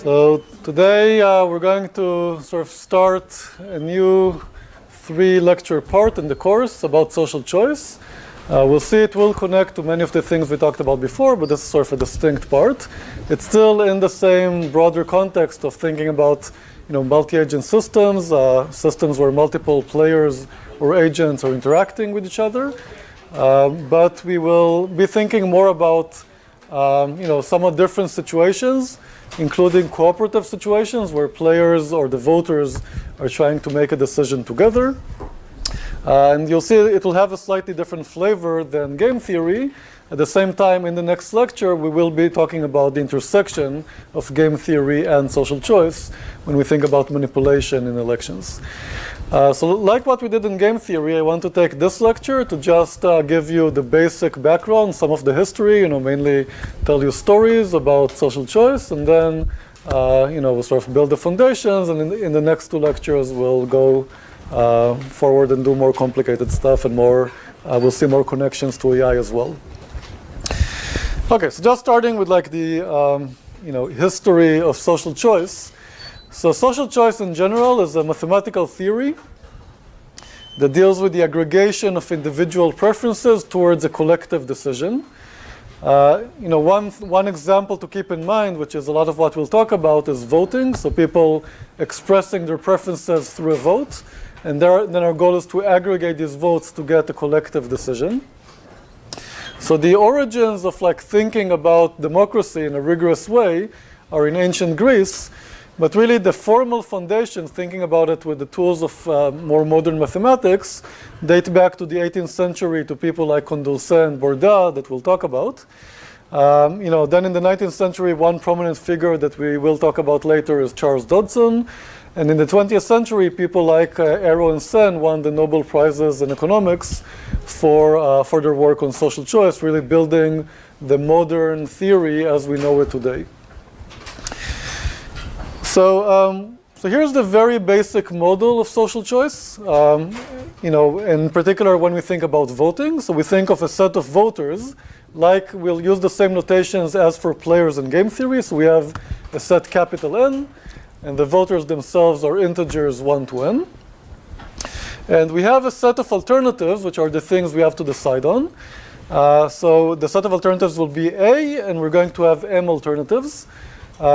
So today we're going to sort of start a new 3-lecture part in the course about social choice. We'll see it will connect to many of the things we talked about before, but this is sort of a distinct part. It's still in the same broader context of thinking about multi-agent systems, systems where multiple players or agents are interacting with each other. But we will be thinking more about somewhat different situations, including cooperative situations where players or the voters are trying to make a decision together. And you'll see it will have a slightly different flavor than game theory. At the same time, in the next lecture, we will be talking about the intersection of game theory and social choice when we think about manipulation in elections. So like what we did in game theory, I want to take this lecture to just give you the basic background, some of the history, mainly tell you stories about social choice, and then we'll sort of build the foundations, and in the next 2 lectures, we'll go forward and do more complicated stuff, and we'll see more connections to AI as well. Okay, so just starting with like the history of social choice. So social choice in general is a mathematical theory that deals with the aggregation of individual preferences towards a collective decision. One example to keep in mind, which is a lot of what we'll talk about, is voting. So people expressing their preferences through a vote. And then our goal is to aggregate these votes to get a collective decision. So the origins of thinking about democracy in a rigorous way are in ancient Greece. But really the formal foundations, thinking about it with the tools of more modern mathematics, date back to the 18th century to people like Condorcet and Borda that we'll talk about. Then in the 19th century, one prominent figure that we will talk about later is Charles Dodson. And in the 20th century, people like Arrow and Sen won the Nobel Prizes in economics for their work on social choice, really building the modern theory as we know it today. So here's the very basic model of social choice. In particular, when we think about voting, so we think of a set of voters, like we'll use the same notations as for players in game theory. So we have a set capital N, and the voters themselves are integers 1 to n. And we have a set of alternatives, which are the things we have to decide on. So the set of alternatives will be A, and we're going to have M alternatives. These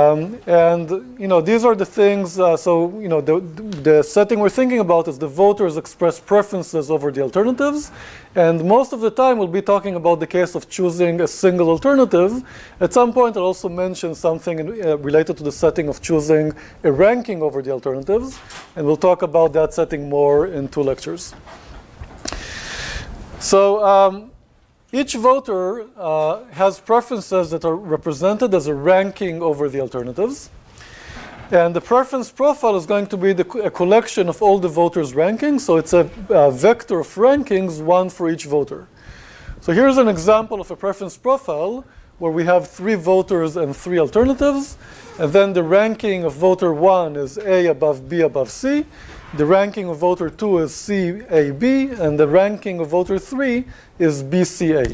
are the things, the setting we're thinking about is the voters express preferences over the alternatives. And most of the time we'll be talking about the case of choosing a single alternative. At some point I'll also mention something related to the setting of choosing a ranking over the alternatives. And we'll talk about that setting more in 2 lectures. So, each voter has preferences that are represented as a ranking over the alternatives. And the preference profile is going to be a collection of all the voters' rankings. So it's a vector of rankings, 1 for each voter. So here's an example of a preference profile where we have 3 voters and 3 alternatives. And then the ranking of voter 1 is A above B above C. The ranking of voter 2 is C, A, B, and the ranking of voter 3 is B, C, A.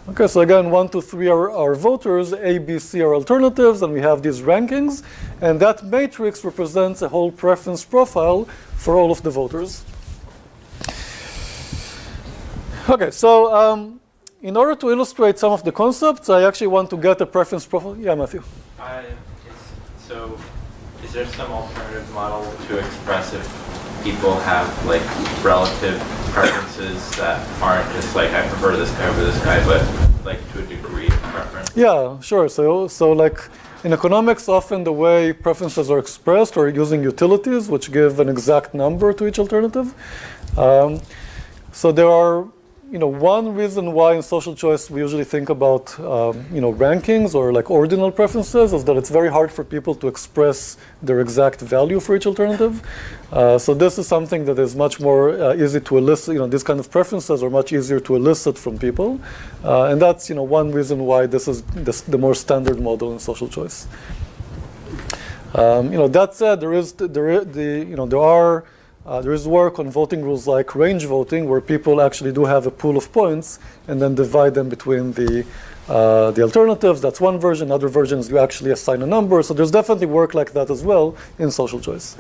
Okay, so again, 1, 2, 3 are voters, A, B, C are alternatives, and we have these rankings. And that matrix represents a whole preference profile for all of the voters. Okay, so in order to illustrate some of the concepts, I actually want to get a preference profile. Yeah, Matthew. So is there some alternative model to express if people have relative preferences that aren't just I prefer this guy over this guy, but to a degree of preference? Yeah, sure. So in economics, often the way preferences are expressed are using utilities, which give an exact number to each alternative. So there are one reason why in social choice we usually think about rankings or ordinal preferences is that it's very hard for people to express their exact value for each alternative. So this is something that is much more easy to elicit. These kind of preferences are much easier to elicit from people, and that's one reason why this is the more standard model in social choice. That said, there are there is work on voting rules like range voting, where people actually do have a pool of points and then divide them between the alternatives. That's one version. Other versions, you actually assign a number. So there's definitely work like that as well in social choice.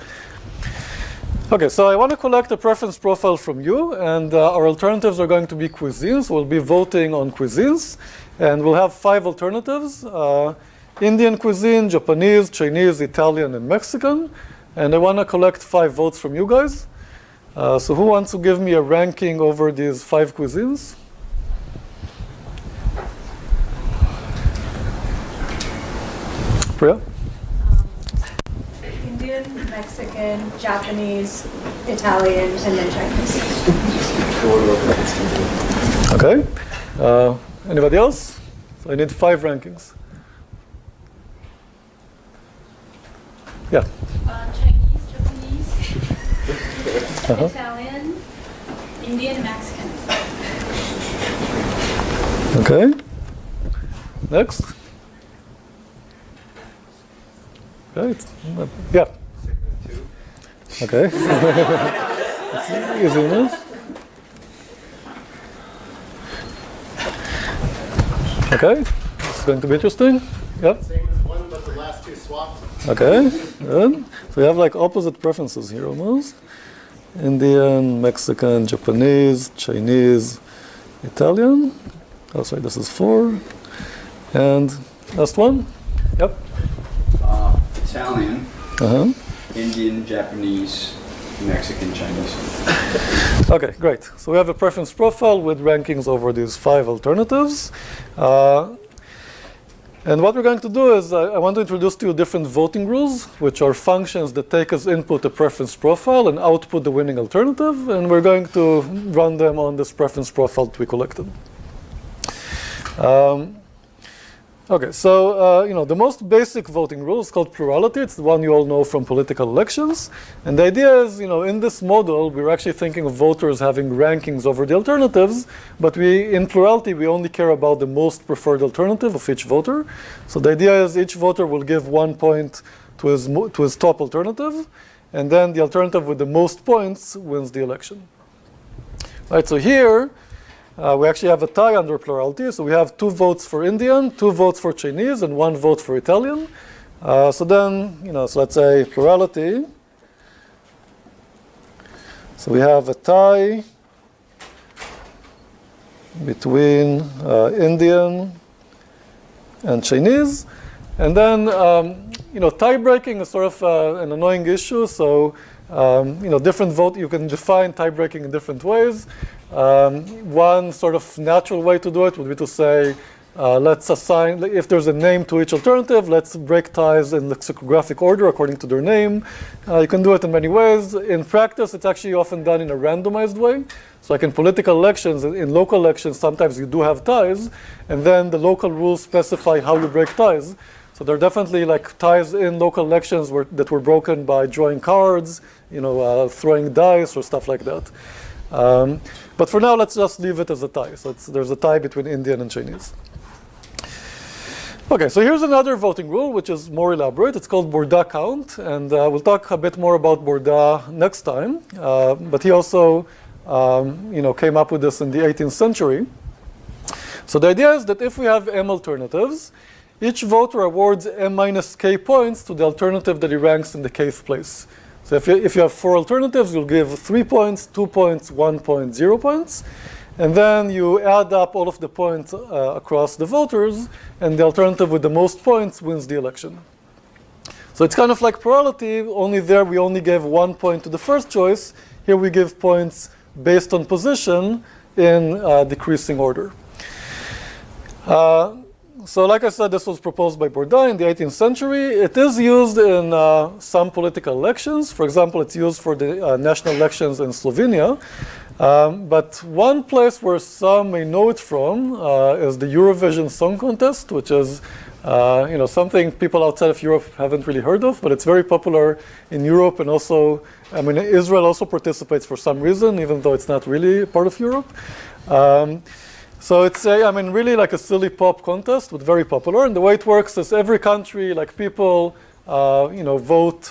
Okay, so I want to collect a preference profile from you, and our alternatives are going to be cuisines. We'll be voting on cuisines, and we'll have 5 alternatives: Indian cuisine, Japanese, Chinese, Italian, and Mexican. And I want to collect 5 votes from you guys. So who wants to give me a ranking over these 5 cuisines? Priya? Indian, Mexican, Japanese, Italian, and then Chinese. Okay. Anybody else? So I need 5 rankings. Yeah. Chinese, Japanese, Italian, Indian, Mexican. Okay. Next. Okay. Yeah. Okay. It's easy enough. Okay. This is going to be interesting. Yep. Same as one, but the last 2 swapped. Okay, good. So we have like opposite preferences here almost. Indian, Mexican, Japanese, Chinese, Italian. Oh, sorry, this is 4. And last one. Yep. Italian, Uh-huh. Indian, Japanese, Mexican, Chinese. Okay, great. So we have a preference profile with rankings over these 5 alternatives. And what we're going to do is I want to introduce to you different voting rules, which are functions that take as input a preference profile and output the winning alternative. And we're going to run them on this preference profile that we collected. Okay, so the most basic voting rule is called plurality. It's the one you all know from political elections. And the idea is, in this model, we're actually thinking of voters having rankings over the alternatives, but in plurality, we only care about the most preferred alternative of each voter. So the idea is each voter will give 1 point to his top alternative, and then the alternative with the most points wins the election. Right, so here, we actually have a tie under plurality. So we have 2 votes for Indian, 2 votes for Chinese, and 1 vote for Italian. So then, so let's say plurality. So we have a tie between Indian and Chinese. And then, tie breaking is sort of an annoying issue. So, different vote, you can define tie breaking in different ways. One sort of natural way to do it would be to say, let's assign, if there's a name to each alternative, let's break ties in lexicographic order according to their name. You can do it in many ways. In practice, it's actually often done in a randomized way. So like in political elections, in local elections, sometimes you do have ties, and then the local rules specify how you break ties. So there are definitely like ties in local elections that were broken by drawing cards, throwing dice or stuff like that. But for now, let's just leave it as a tie. So there's a tie between Indian and Chinese. Okay, so here's another voting rule, which is more elaborate. It's called Bourda count, and we'll talk a bit more about Bourda next time. But he also, came up with this in the 18th century. So the idea is that if we have m alternatives, each voter awards m minus k points to the alternative that he ranks in the kth place. So if you have 4 alternatives, you'll give 3 points, 2 points, 1 point, 0 points. And then you add up all of the points across the voters, and the alternative with the most points wins the election. So it's kind of like plurality, only there we only gave 1 point to the first choice. Here we give points based on position in decreasing order. So like I said, this was proposed by Bourda in the 18th century. It is used in some political elections. For example, it's used for the national elections in Slovenia. But one place where some may know it from is the Eurovision Song Contest, which is something people outside of Europe haven't really heard of, but it's very popular in Europe, and also, Israel also participates for some reason, even though it's not really part of Europe. So it's really like a silly pop contest, but very popular. And the way it works is every country, like people vote.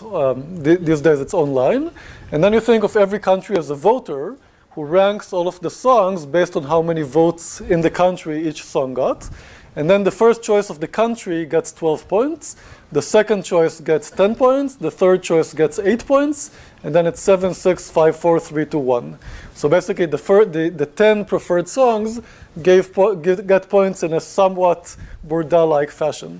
These days it's online. And then you think of every country as a voter who ranks all of the songs based on how many votes in the country each song got. And then the first choice of the country gets 12 points. The second choice gets 10 points. The third choice gets 8 points. And then it's 7, 6, 5, 4, 3, 2, 1. So basically the 10 preferred songs get points in a somewhat Bourda-like fashion.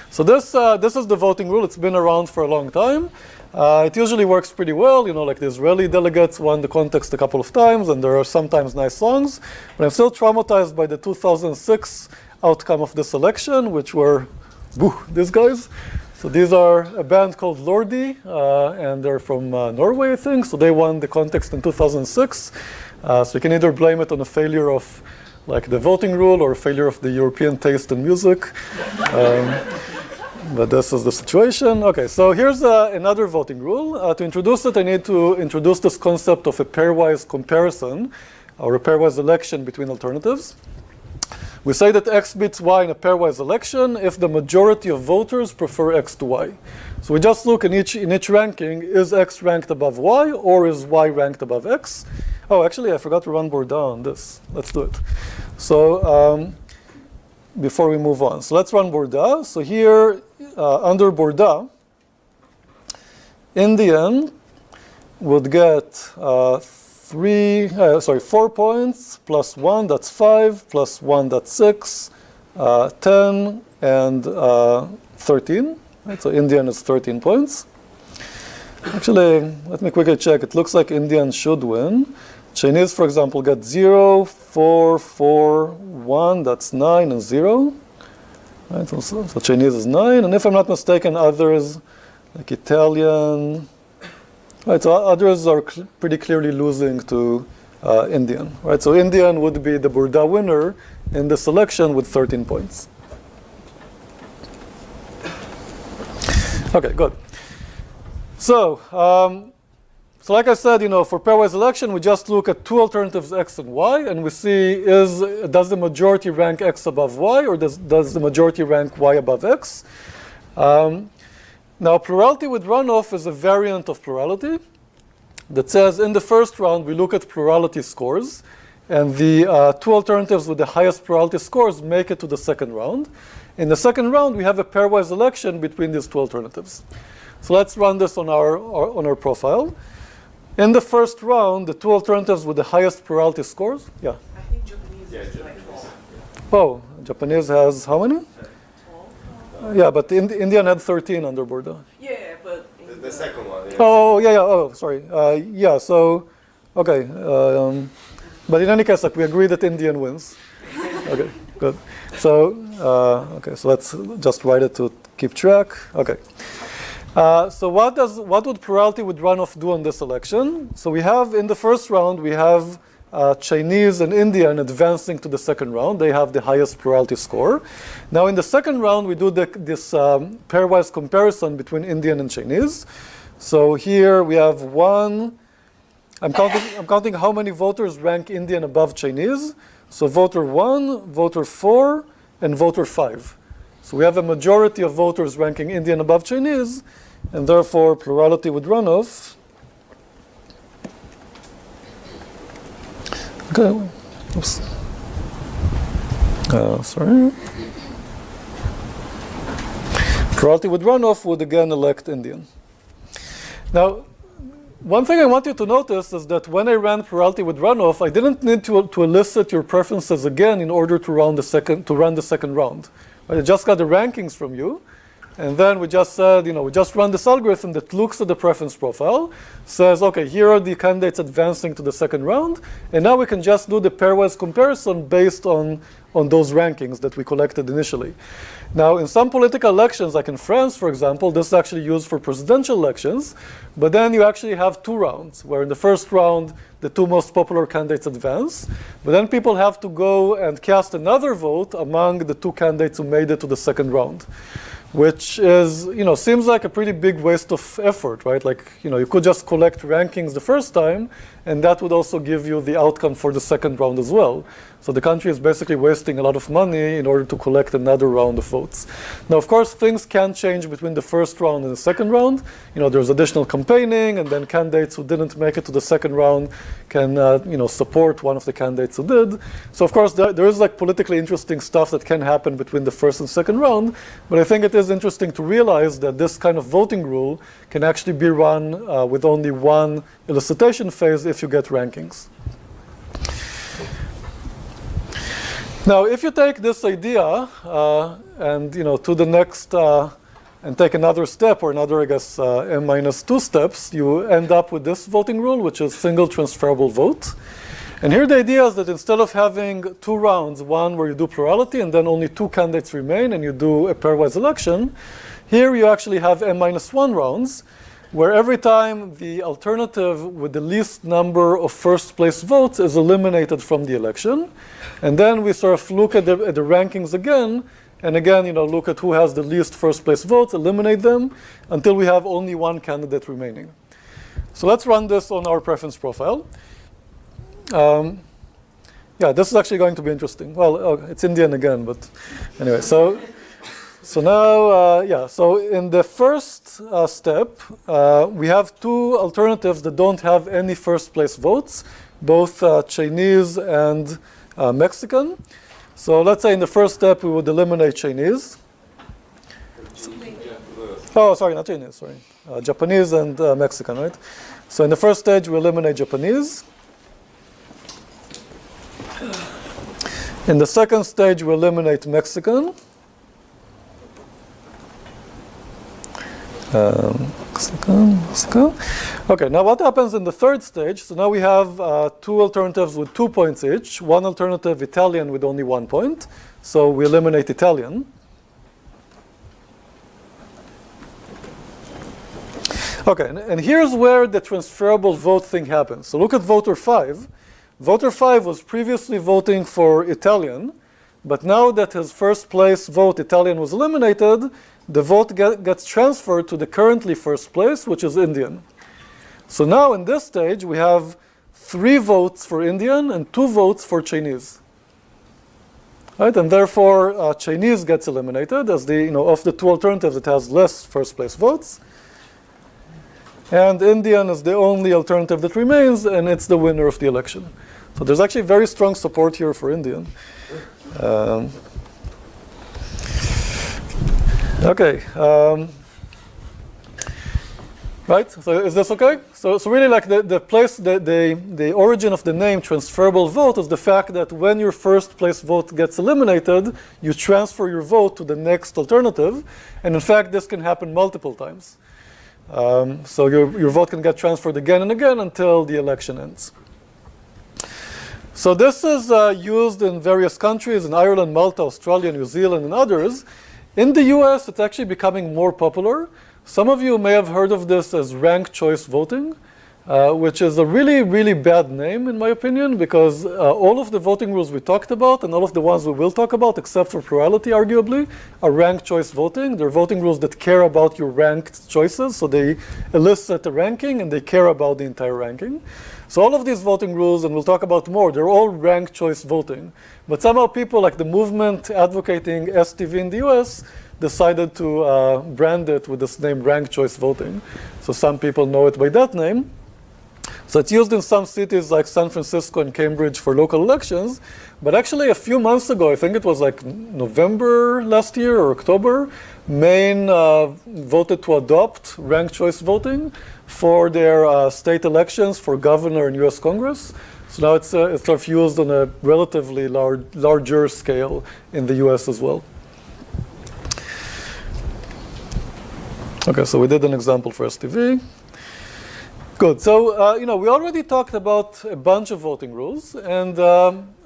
So this is the voting rule. It's been around for a long time. It usually works pretty well. Like the Israeli delegates won the contest a couple of times, and there are sometimes nice songs. But I'm still traumatized by the 2006 outcome of this election, which were, these guys. So these are a band called Lordi, and they're from Norway, I think. So they won the contest in 2006. So you can either blame it on a failure of the voting rule or a failure of the European taste in music. But this is the situation. Okay, so here's another voting rule. To introduce it, I need to introduce this concept of a pairwise comparison or a pairwise election between alternatives. We say that X beats Y in a pairwise election if the majority of voters prefer X to Y. So we just look in each ranking, is X ranked above Y or is Y ranked above X? Oh, actually, I forgot to run Bourda on this. Let's do it. So before we move on. So let's run Bourda. So here, under Bourda, Indian would get 4 points, plus 1, that's 5, plus 1, that's 6, 10, and 13. Right? So Indian is 13 points. Actually, let me quickly check. It looks like Indian should win. Chinese, for example, get 0, 4, 4, 1, that's 9, and 0. Right, so Chinese is 9, and if I'm not mistaken, others, like Italian, right, so others are pretty clearly losing to Indian. Right, so Indian would be the Bourda winner in the selection with 13 points. Okay, good. So like I said, for pairwise election, we just look at two alternatives, X and Y, and we see does the majority rank X above Y, or does the majority rank Y above X? Now, plurality with runoff is a variant of plurality that says in the first round, we look at plurality scores, and the two alternatives with the highest plurality scores make it to the second round. In the second round, we have a pairwise election between these two alternatives. So let's run this on our profile. In the first round, the two alternatives with the highest plurality scores, I think Japanese is like 12. Oh, Japanese has how many? 12? Yeah, but the Indian had 13 under Bourda. Yeah, but The second one. Yeah. Oh, yeah. Oh, sorry. So, okay. But in any case, we agree that Indian wins. Okay, good. So, so let's just write it to keep track. Okay. So what would plurality with runoff do on this election? So we have, in the first round, we have Chinese and Indian advancing to the second round. They have the highest plurality score. Now in the second round, we do this pairwise comparison between Indian and Chinese. So here we have one. I'm counting how many voters rank Indian above Chinese. So voter 1, voter 4, and voter 5. So we have a majority of voters ranking Indian above Chinese, and therefore plurality with runoff. Okay, oops. Sorry. Plurality with runoff would again elect Indian. Now, one thing I want you to notice is that when I ran plurality with runoff, I didn't need to elicit your preferences again in order to run the second round. I just got the rankings from you, and then we just said, we just run this algorithm that looks at the preference profile, says, okay, here are the candidates advancing to the second round, and now we can just do the pairwise comparison based on those rankings that we collected initially. Now, in some political elections, like in France, for example, this is actually used for presidential elections, but then you actually have two rounds, where in the first round, the two most popular candidates advance, but then people have to go and cast another vote among the two candidates who made it to the second round. which is, seems like a pretty big waste of effort, right? Like, you could just collect rankings the first time, and that would also give you the outcome for the second round as well. So the country is basically wasting a lot of money in order to collect another round of votes. Now, of course, things can change between the first round and the second round. There's additional campaigning, and then candidates who didn't make it to the second round can, support one of the candidates who did. So, of course, there is like politically interesting stuff that can happen between the first and second round. But I think it is interesting to realize that this kind of voting rule can actually be run with only one elicitation phase if you get rankings. Now, if you take this idea and to the next and take another step, or another, I guess, n-2 steps, you end up with this voting rule, which is single transferable vote. And here the idea is that instead of having two rounds, one where you do plurality and then only two candidates remain and you do a pairwise election, here you actually have n-1 rounds, where every time the alternative with the least number of first place votes is eliminated from the election. And then we sort of look at the rankings again, and again, look at who has the least first place votes, eliminate them, until we have only one candidate remaining. So let's run this on our preference profile. Yeah, this is actually going to be interesting. Well, it's Indian again, but anyway, so now, so in the first step, we have two alternatives that don't have any first place votes, both Chinese and Mexican. So let's say in the first step, we would eliminate Chinese. Oh, sorry, not Chinese, sorry. Japanese and Mexican, right? So in the first stage, we eliminate Japanese. In the second stage, we eliminate Mexican. Okay, now what happens in the third stage? So now we have two alternatives with 2 points each. One alternative, Italian, with only 1 point. So we eliminate Italian. Okay, and here's where the transferable vote thing happens. So look at voter 5. Voter 5 was previously voting for Italian, but now that his first place vote, Italian, was eliminated, the vote gets transferred to the currently first place, which is Indian. So now in this stage, we have 3 votes for Indian and 2 votes for Chinese. Right? And therefore, Chinese gets eliminated as of the 2 alternatives, it has less first place votes. And Indian is the only alternative that remains, and it's the winner of the election. So there's actually very strong support here for Indian. Okay. Right? So is this okay? So really, like the origin of the name transferable vote is the fact that when your first place vote gets eliminated, you transfer your vote to the next alternative, and in fact, this can happen multiple times. So your vote can get transferred again and again until the election ends. So this is used in various countries, in Ireland, Malta, Australia, New Zealand, and others. In the US, it's actually becoming more popular. Some of you may have heard of this as ranked choice voting, which is a really, really bad name, in my opinion, because all of the voting rules we talked about and all of the ones we will talk about, except for plurality, arguably, are ranked choice voting. They're voting rules that care about your ranked choices, so they elicit a ranking and they care about the entire ranking. So all of these voting rules, and we'll talk about more, they're all ranked choice voting. But somehow people like the movement advocating STV in the US decided to brand it with this name ranked choice voting. So some people know it by that name. So it's used in some cities like San Francisco and Cambridge for local elections. But actually a few months ago, I think it was like November last year or October, Maine voted to adopt ranked choice voting for their state elections for governor and US Congress. So now it's sort of used on a relatively larger scale in the US as well. Okay, so we did an example for STV. Good. So, we already talked about a bunch of voting rules. And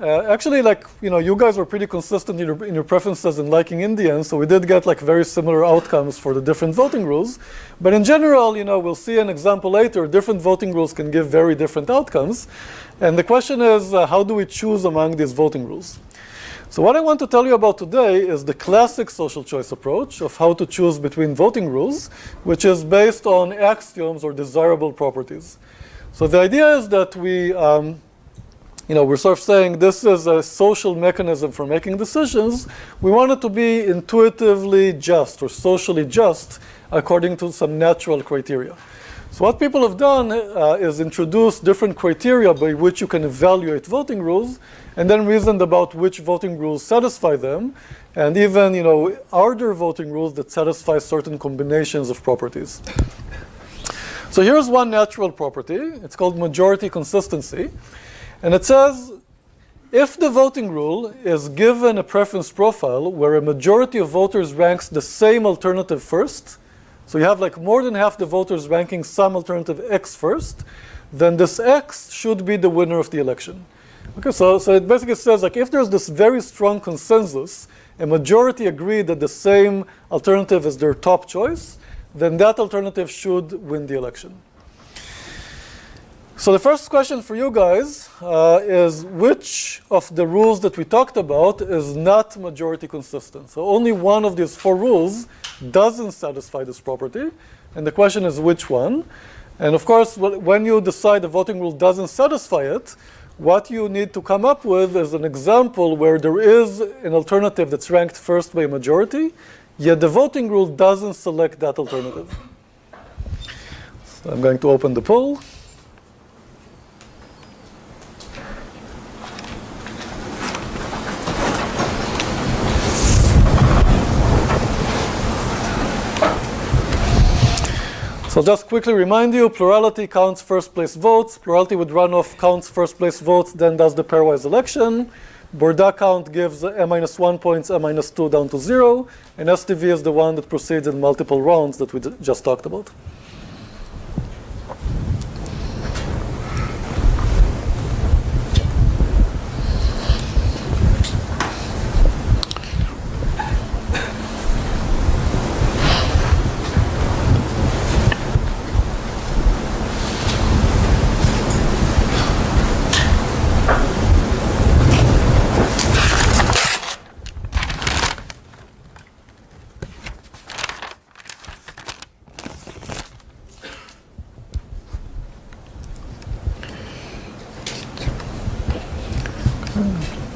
actually, you guys were pretty consistent in your preferences in liking Indian. So we did get very similar outcomes for the different voting rules. But in general, we'll see an example later. Different voting rules can give very different outcomes. And the question is, how do we choose among these voting rules? So what I want to tell you about today is the classic social choice approach of how to choose between voting rules, which is based on axioms or desirable properties. So the idea is that we're sort of saying this is a social mechanism for making decisions. We want it to be intuitively just or socially just according to some natural criteria. So what people have done is introduce different criteria by which you can evaluate voting rules, and then reasoned about which voting rules satisfy them, and even, are there voting rules that satisfy certain combinations of properties? So here's one natural property. It's called majority consistency. And it says, if the voting rule is given a preference profile where a majority of voters ranks the same alternative first, so you have like more than half the voters ranking some alternative X first, then this X should be the winner of the election. Okay, so it basically says like if there's this very strong consensus, a majority agree that the same alternative is their top choice, then that alternative should win the election. So the first question for you guys is which of the rules that we talked about is not majority consistent? So only one of these 4 rules doesn't satisfy this property, and the question is which one? And of course, when you decide the voting rule doesn't satisfy it, what you need to come up with is an example where there is an alternative that's ranked first by a majority, yet the voting rule doesn't select that alternative. So I'm going to open the poll. So I'll just quickly remind you, plurality counts first place votes. Plurality with runoff counts first place votes, then does the pairwise election. Borda count gives n-1 points, n-2 down to 0. And STV is the one that proceeds in multiple rounds that we just talked about.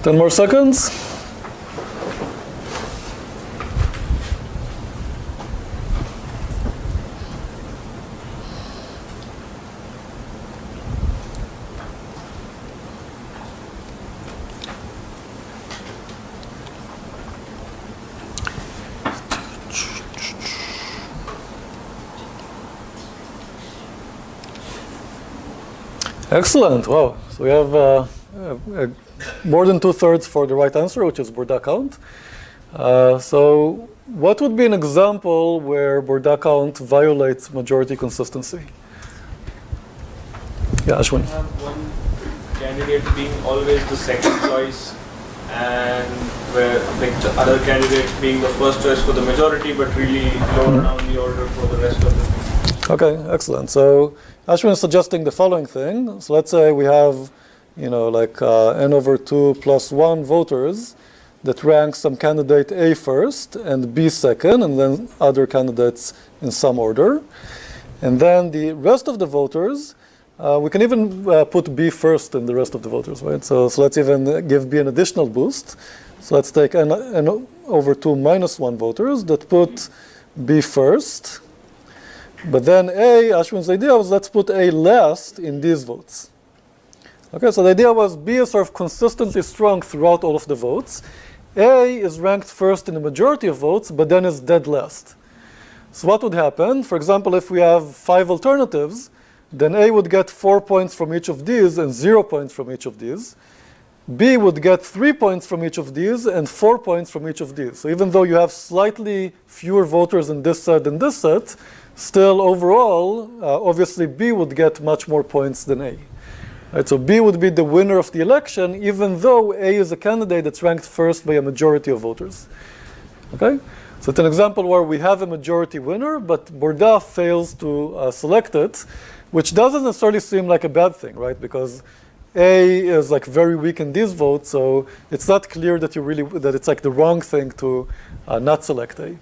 Ten more seconds. Excellent. Wow. So we have more than 2/3 for the right answer, which is Borda count. So what would be an example where Borda count violates majority consistency? Yeah, Ashwin. Have one candidate being always the second choice, and where like the other candidate being the first choice for the majority, but really lower down the order for the rest of them. Okay, excellent. So Ashwin is suggesting the following thing. So let's say we have, n/2 + 1 voters that rank some candidate A first and B second, and then other candidates in some order. And then the rest of the voters, we can even put B first in the rest of the voters, right? So let's even give B an additional boost. So let's take n/2 - 1 voters that put B first. But then Ashwin's idea was let's put A last in these votes. Okay, so the idea was B is sort of consistently strong throughout all of the votes. A is ranked first in the majority of votes, but then is dead last. So what would happen? For example, if we have 5 alternatives, then A would get 4 points from each of these and 0 points from each of these. B would get 3 points from each of these and 4 points from each of these. So even though you have slightly fewer voters in this set than this set, still overall, obviously B would get much more points than A. Right, so B would be the winner of the election, even though A is a candidate that's ranked first by a majority of voters. Okay? So it's an example where we have a majority winner, but Borda fails to select it, which doesn't necessarily seem like a bad thing, right? Because A is like very weak in these votes, so it's not clear that that it's like the wrong thing to not select A.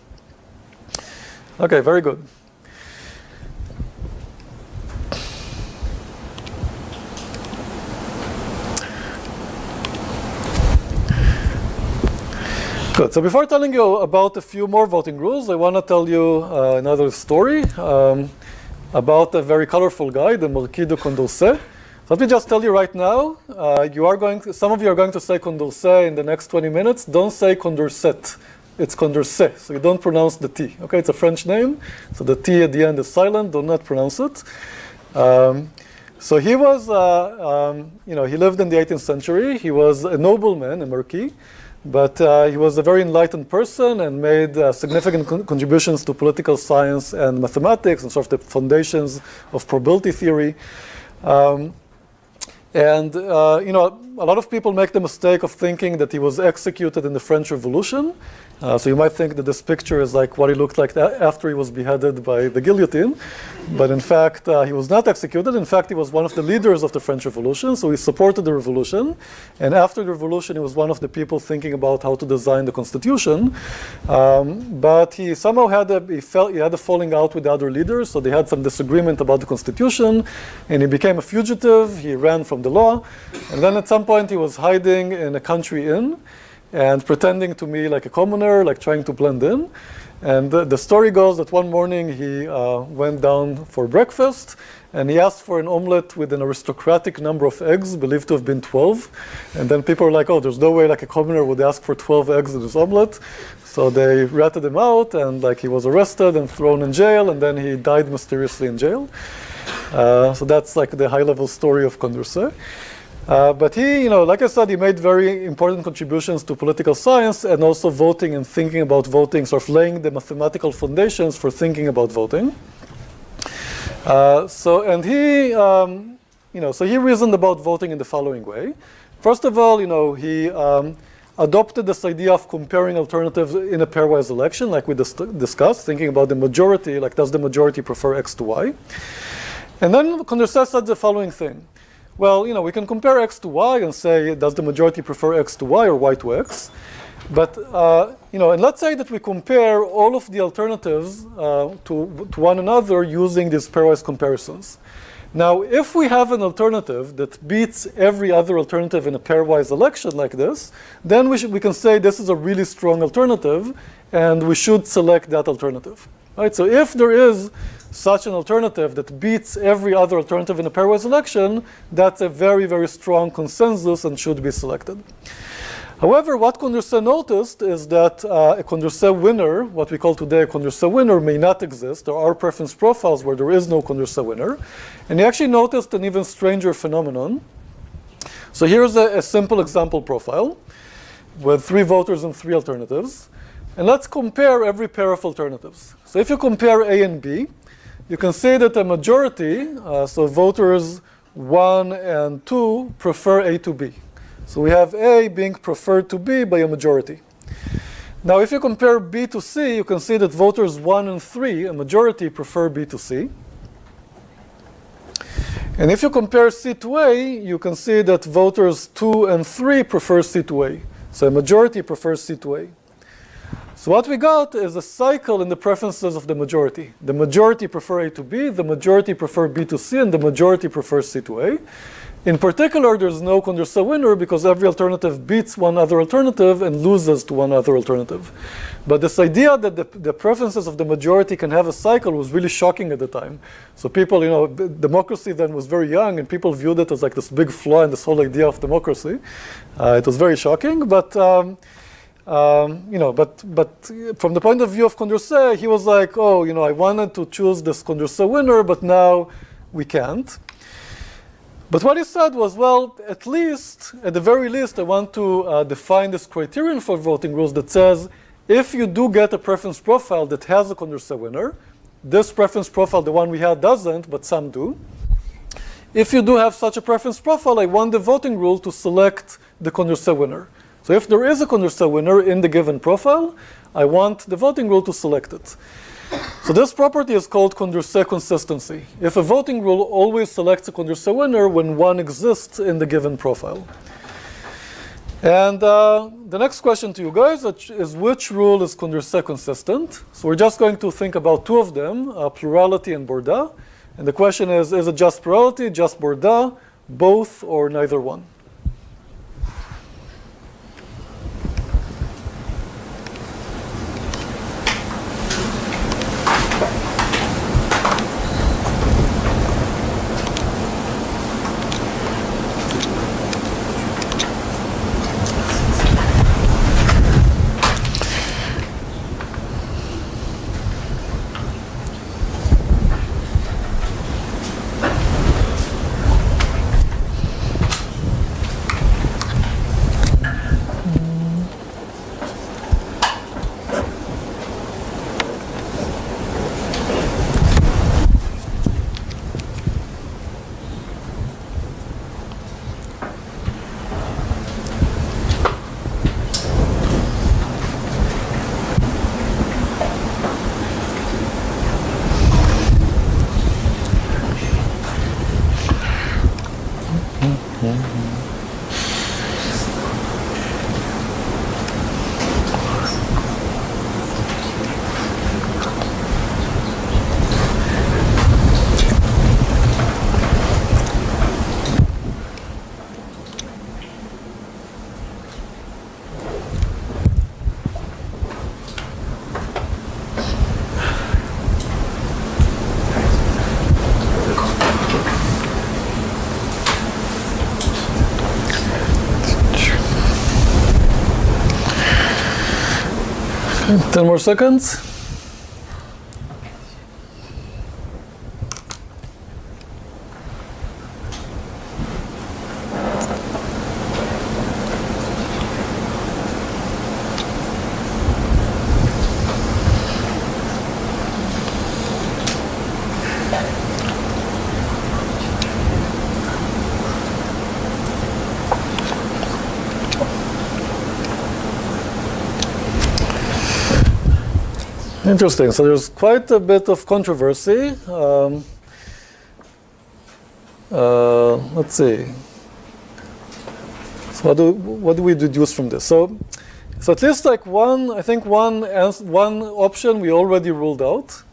Okay, very good. Good. So before telling you about a few more voting rules, I want to tell you another story about a very colorful guy, the Marquis de Condorcet. Let me just tell you right now, some of you are going to say Condorcet in the next 20 minutes. Don't say Condorcet. It's Condorcet, so you don't pronounce the T. Okay, it's a French name, so the T at the end is silent. Do not pronounce it. So he was, he lived in the 18th century. He was a nobleman, a marquis. But he was a very enlightened person and made significant contributions to political science and mathematics and sort of the foundations of probability theory. A lot of people make the mistake of thinking that he was executed in the French Revolution. So you might think that this picture is like what he looked like after he was beheaded by the guillotine. But in fact, he was not executed. In fact, he was one of the leaders of the French Revolution. So he supported the revolution. And after the revolution, he was one of the people thinking about how to design the constitution. But he somehow had a falling out with the other leaders. So they had some disagreement about the constitution. And he became a fugitive. He ran from the law. And then at some point, he was hiding in a country inn and pretending to be like a commoner, like trying to blend in. And the story goes that one morning he went down for breakfast and he asked for an omelet with an aristocratic number of eggs, believed to have been 12. And then people were like, oh, there's no way like a commoner would ask for 12 eggs in his omelet. So they ratted him out and like he was arrested and thrown in jail, and then he died mysteriously in jail. So that's like the high-level story of Condorcet. But he, like I said, he made very important contributions to political science and also voting and thinking about voting, sort of laying the mathematical foundations for thinking about voting. So he reasoned about voting in the following way. First of all, he adopted this idea of comparing alternatives in a pairwise election, like we discussed, thinking about the majority, like does the majority prefer X to Y? And then Condorcet said the following thing. Well, we can compare X to Y and say, does the majority prefer X to Y or Y to X? But, and let's say that we compare all of the alternatives to one another using these pairwise comparisons. Now, if we have an alternative that beats every other alternative in a pairwise election like this, then we can say this is a really strong alternative and we should select that alternative. Right? So if there is such an alternative that beats every other alternative in a pairwise election, that's a very, very strong consensus and should be selected. However, what Condorcet noticed is that a Condorcet winner, what we call today a Condorcet winner, may not exist. There are preference profiles where there is no Condorcet winner. And he actually noticed an even stranger phenomenon. So here's a simple example profile with 3 voters and 3 alternatives. And let's compare every pair of alternatives. So if you compare A and B, you can see that a majority, so voters 1 and 2, prefer A to B. So we have A being preferred to B by a majority. Now, if you compare B to C, you can see that voters 1 and 3, a majority, prefer B to C. And if you compare C to A, you can see that voters 2 and 3 prefer C to A. So a majority prefers C to A. So what we got is a cycle in the preferences of the majority. The majority prefer A to B, the majority prefer B to C, and the majority prefers C to A. In particular, there's no Condorcet winner because every alternative beats one other alternative and loses to one other alternative. But this idea that the preferences of the majority can have a cycle was really shocking at the time. So people, democracy then was very young and people viewed it as like this big flaw in this whole idea of democracy. It was very shocking, but but from the point of view of Condorcet, he was like, oh, I wanted to choose this Condorcet winner, but now we can't. But what he said was, well, at the very least, I want to define this criterion for voting rules that says, if you do get a preference profile that has a Condorcet winner, this preference profile, the one we had, doesn't, but some do. If you do have such a preference profile, I want the voting rule to select the Condorcet winner. So if there is a Condorcet winner in the given profile, I want the voting rule to select it. So this property is called Condorcet consistency. If a voting rule always selects a Condorcet winner when one exists in the given profile. And the next question to you guys is which rule is Condorcet consistent? So we're just going to think about two of them, plurality and Borda. And the question is it just plurality, just Borda, both, or neither one? Okay, 10 more seconds. Interesting. So there's quite a bit of controversy. Let's see. So what do we deduce from this? So at least like one option we already ruled out,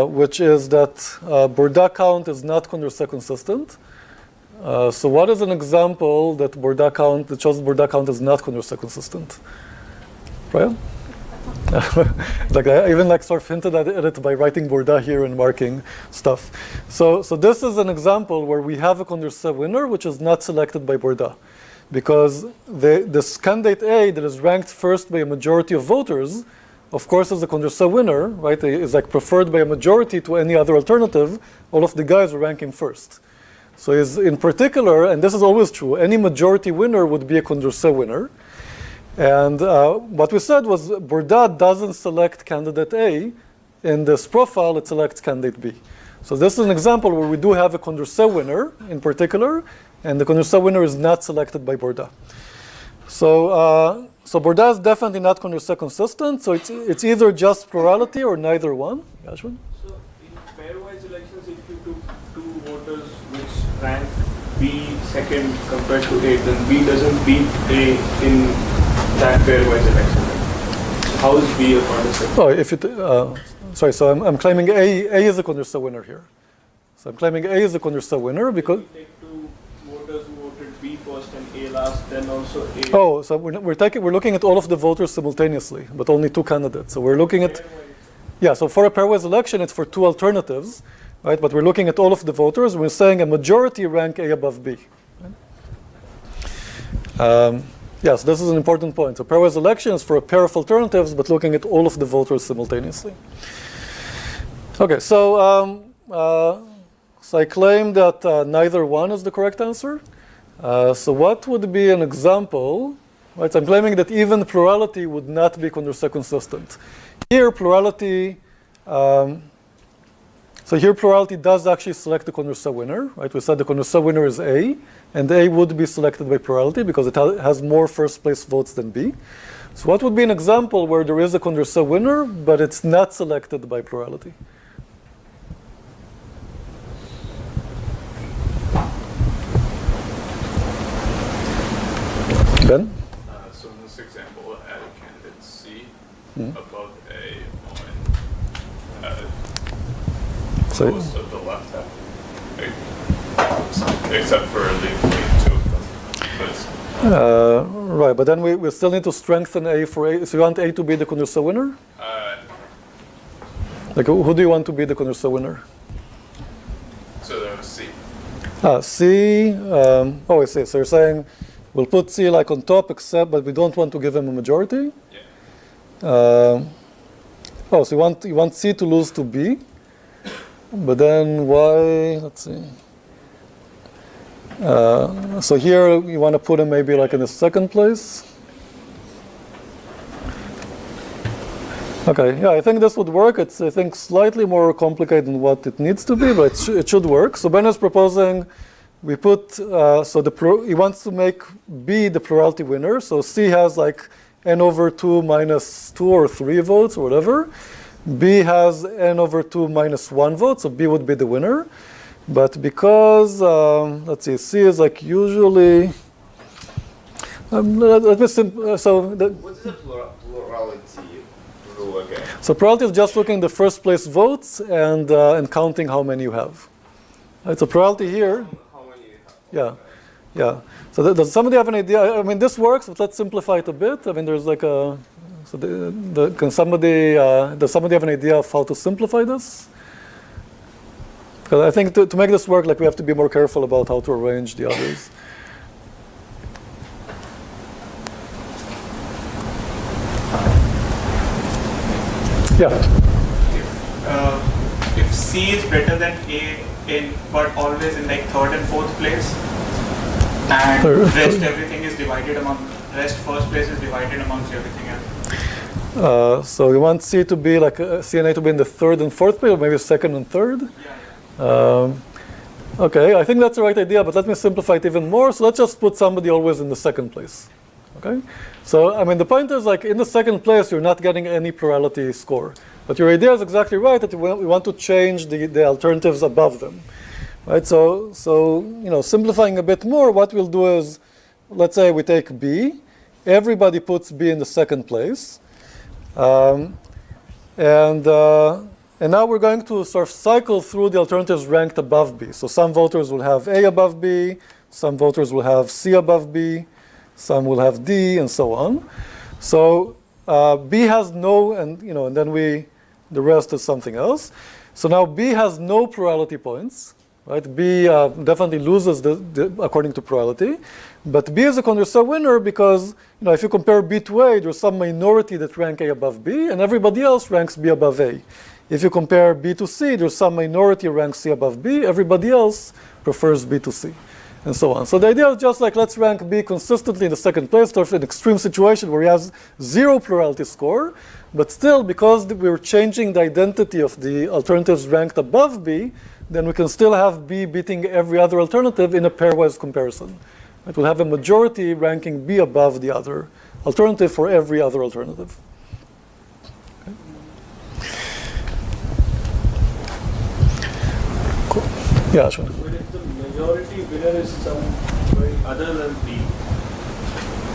which is that Borda count is not Condorcet consistent. So what is an example that shows Borda count is not Condorcet consistent? Brian? Like I even sort of hinted at it by writing Borda here and marking stuff. So this is an example where we have a Condorcet winner which is not selected by Borda, because this candidate A that is ranked first by a majority of voters, of course, is a Condorcet winner, right? Is preferred by a majority to any other alternative. All of the guys are ranking first. So is in particular, and this is always true, any majority winner would be a Condorcet winner. And what we said was Borda doesn't select candidate A. In this profile, it selects candidate B. So this is an example where we do have a Condorcet winner in particular, and the Condorcet winner is not selected by Borda. So Borda is definitely not Condorcet consistent, so it's either just plurality or neither one. Yashwin? So in pairwise elections, if you took two voters which rank B second compared to A, then B doesn't beat A in that pairwise election. So how is B a Condorcet? Oh, if sorry. So I'm claiming A is a Condorcet winner here. So I'm claiming A is a Condorcet winner because. If you take two voters who voted B first and A last, then also A. Oh, so we're looking at all of the voters simultaneously, but only two candidates. So we're looking at. Yeah. So for a pairwise election, it's for two alternatives, right? But we're looking at all of the voters. We're saying a majority rank A above B. Right? Yes, this is an important point. So pairwise election is for a pair of alternatives, but looking at all of the voters simultaneously. Okay, so I claim that neither one is the correct answer. So what would be an example? Right, so I'm claiming that even plurality would not be Condorcet consistent. Here, plurality. So here plurality does actually select the Condorcet winner, right? We said the Condorcet winner is A, and A would be selected by plurality because it has more first place votes than B. So what would be an example where there is a Condorcet winner, but it's not selected by plurality? Ben? So in this example, add a candidate C Mhm. above A on So, most of the left half. Except for leaving two of them. But it's right, but then we still need to strengthen A for A. So you want A to be the Condorcet winner? Like, who do you want to be the Condorcet winner? so that was C. C, I see. So you're saying we'll put C like on top, except, but we don't want to give him a majority? Yeah. So you want C to lose to B, but then why, let's see. So here you want to put him maybe like in the second place. Okay, yeah, I think this would work. It's, I think, slightly more complicated than what it needs to be, but it should work. So Ben is proposing we put, he wants to make B the plurality winner. So C has like n over 2 minus 2 or 3 votes or whatever. B has n over 2 minus 1 vote, so B would be the winner. But because, let's see, C is like usually, let me What is the plurality rule again? so plurality is just looking at the first place votes and counting how many you have. Right, so plurality here, How many you have? yeah. So does somebody have an idea? I mean, this works, but let's simplify it a bit. I mean, there's like a, so does somebody have an idea of how to simplify this? Because I think to make this work, like, we have to be more careful about how to arrange the others. Yeah. If C is better than A but always in like third and fourth place, and everything is divided first place is divided amongst everything else. So you want C to be like C and A to be in the third and fourth place, or maybe second and third? Yeah. Okay, I think that's the right idea, but let me simplify it even more. So let's just put somebody always in the second place. Okay? So, I mean, the point is, like, in the second place, you're not getting any plurality score. But your idea is exactly right, that we want to change the alternatives above them. Right? So, simplifying a bit more, what we'll do is, let's say we take B. Everybody puts B in the second place. And now we're going to sort of cycle through the alternatives ranked above B. So some voters will have A above B, some voters will have C above B, some will have D, and so on. So B has no, and then the rest is something else. So now B has no plurality points, right? B definitely loses according to plurality, but B is a Condorcet winner because if you compare B to A, there's some minority that rank A above B, and everybody else ranks B above A. If you compare B to C, there's some minority ranks C above B. Everybody else prefers B to C, and so on. So the idea is just like, let's rank B consistently in the second place. There's an extreme situation where he has 0 plurality score, but still, because we're changing the identity of the alternatives ranked above B, then we can still have B beating every other alternative in a pairwise comparison. It will have a majority ranking B above the other alternative for every other alternative. Yeah, sure. But if the majority winner is somebody other than B,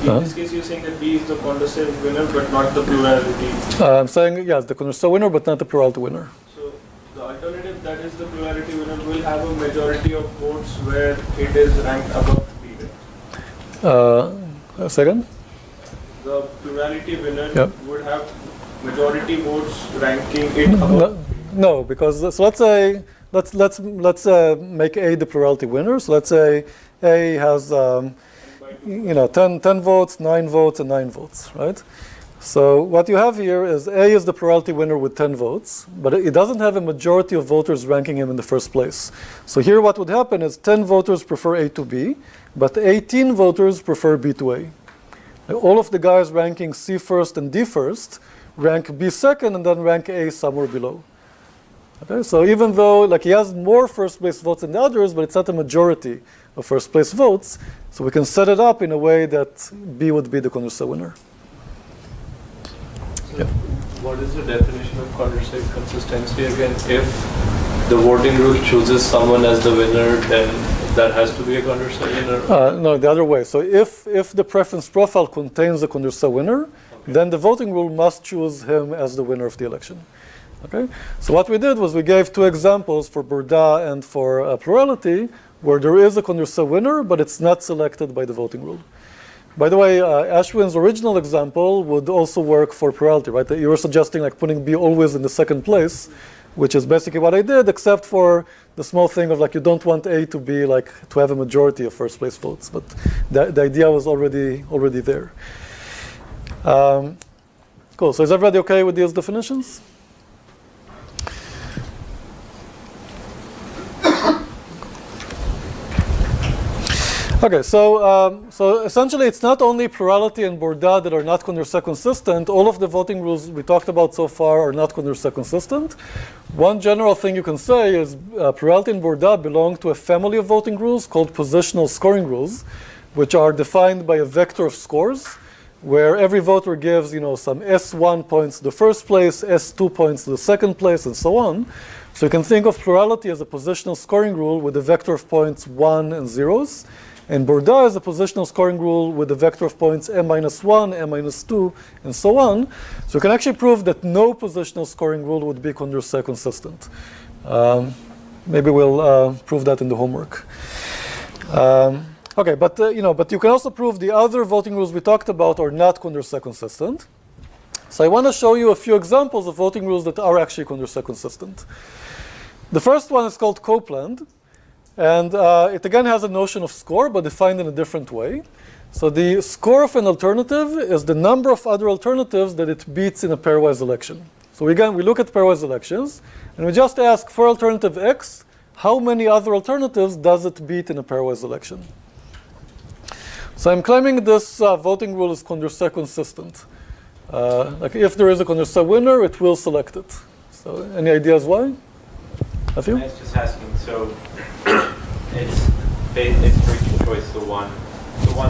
in this case you're saying that B is the Condorcet winner but not the plurality. I'm saying, yes, the Condorcet winner, but not the plurality winner. So the alternative that is the plurality winner will have a majority of votes where it is ranked above B, right? Second? The plurality winner Yep. would have majority votes ranking it above. No, because so let's say let's make A the plurality winner. So let's say A has 10 votes, 9 votes, and 9 votes, right? So what you have here is A is the plurality winner with 10 votes, but it doesn't have a majority of voters ranking him in the first place. So here what would happen is 10 voters prefer A to B, but 18 voters prefer B to A. All of the guys ranking C first and D first rank B second and then rank A somewhere below. Okay, so even though he has more first place votes than the others, but it's not a majority of first place votes, so we can set it up in a way that B would be the Condorcet winner. What is the definition of Condorcet consistency again? If the voting rule chooses someone as the winner, then that has to be a Condorcet winner? No, the other way. So if the preference profile contains a Condorcet winner, then the voting rule must choose him as the winner of the election. Okay? So what we did was we gave two examples for Bourda and for plurality, where there is a Condorcet winner, but it's not selected by the voting rule. By the way, Ashwin's original example would also work for plurality, right? You were suggesting like putting B always in the second place, which is basically what I did, except for the small thing of like you don't want A to be like to have a majority of first place votes, but the idea was already there. Cool. So is everybody okay with these definitions? Okay, so essentially it's not only plurality and Bourda that are not Condorcet consistent. All of the voting rules we talked about so far are not Condorcet consistent. One general thing you can say is plurality and Bourda belong to a family of voting rules called positional scoring rules, which are defined by a vector of scores, where every voter gives, some S1 points to the first place, S2 points to the second place, and so on. So you can think of plurality as a positional scoring rule with a vector of points 1 and zeros. And Bourda is a positional scoring rule with a vector of points m-1, m-2, and so on. So you can actually prove that no positional scoring rule would be Condorcet consistent. Maybe we'll prove that in the homework. Okay, but you can also prove the other voting rules we talked about are not Condorcet consistent. So I want to show you a few examples of voting rules that are actually Condorcet consistent. The first one is called Copeland. And it again has a notion of score, but defined in a different way. So the score of an alternative is the number of other alternatives that it beats in a pairwise election. So again, we look at pairwise elections, and we just ask for alternative X, how many other alternatives does it beat in a pairwise election? So I'm claiming this voting rule is Condorcet consistent. Like if there is a Condorcet winner, it will select it. So any ideas why? Have you? I was just asking, so it's for each choice the one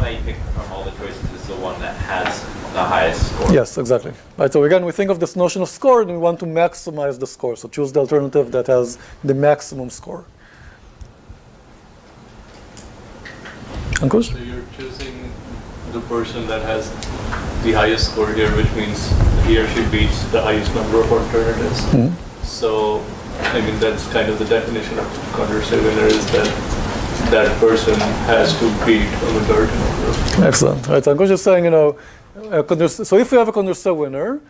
that you pick from all the choices is the one that has the highest score. Yes, exactly. Right. So again, we think of this notion of score, and we want to maximize the score. So choose the alternative that has the maximum score. Ankush? So you're choosing the person that has the highest score here, which means he or she beats the highest number of alternatives. Mm-hmm. So, I mean, that's kind of the definition of Condorcet winner, is that person has to beat a majority number. Excellent. Right. So Ankush is saying, so if we have a Condorcet winner,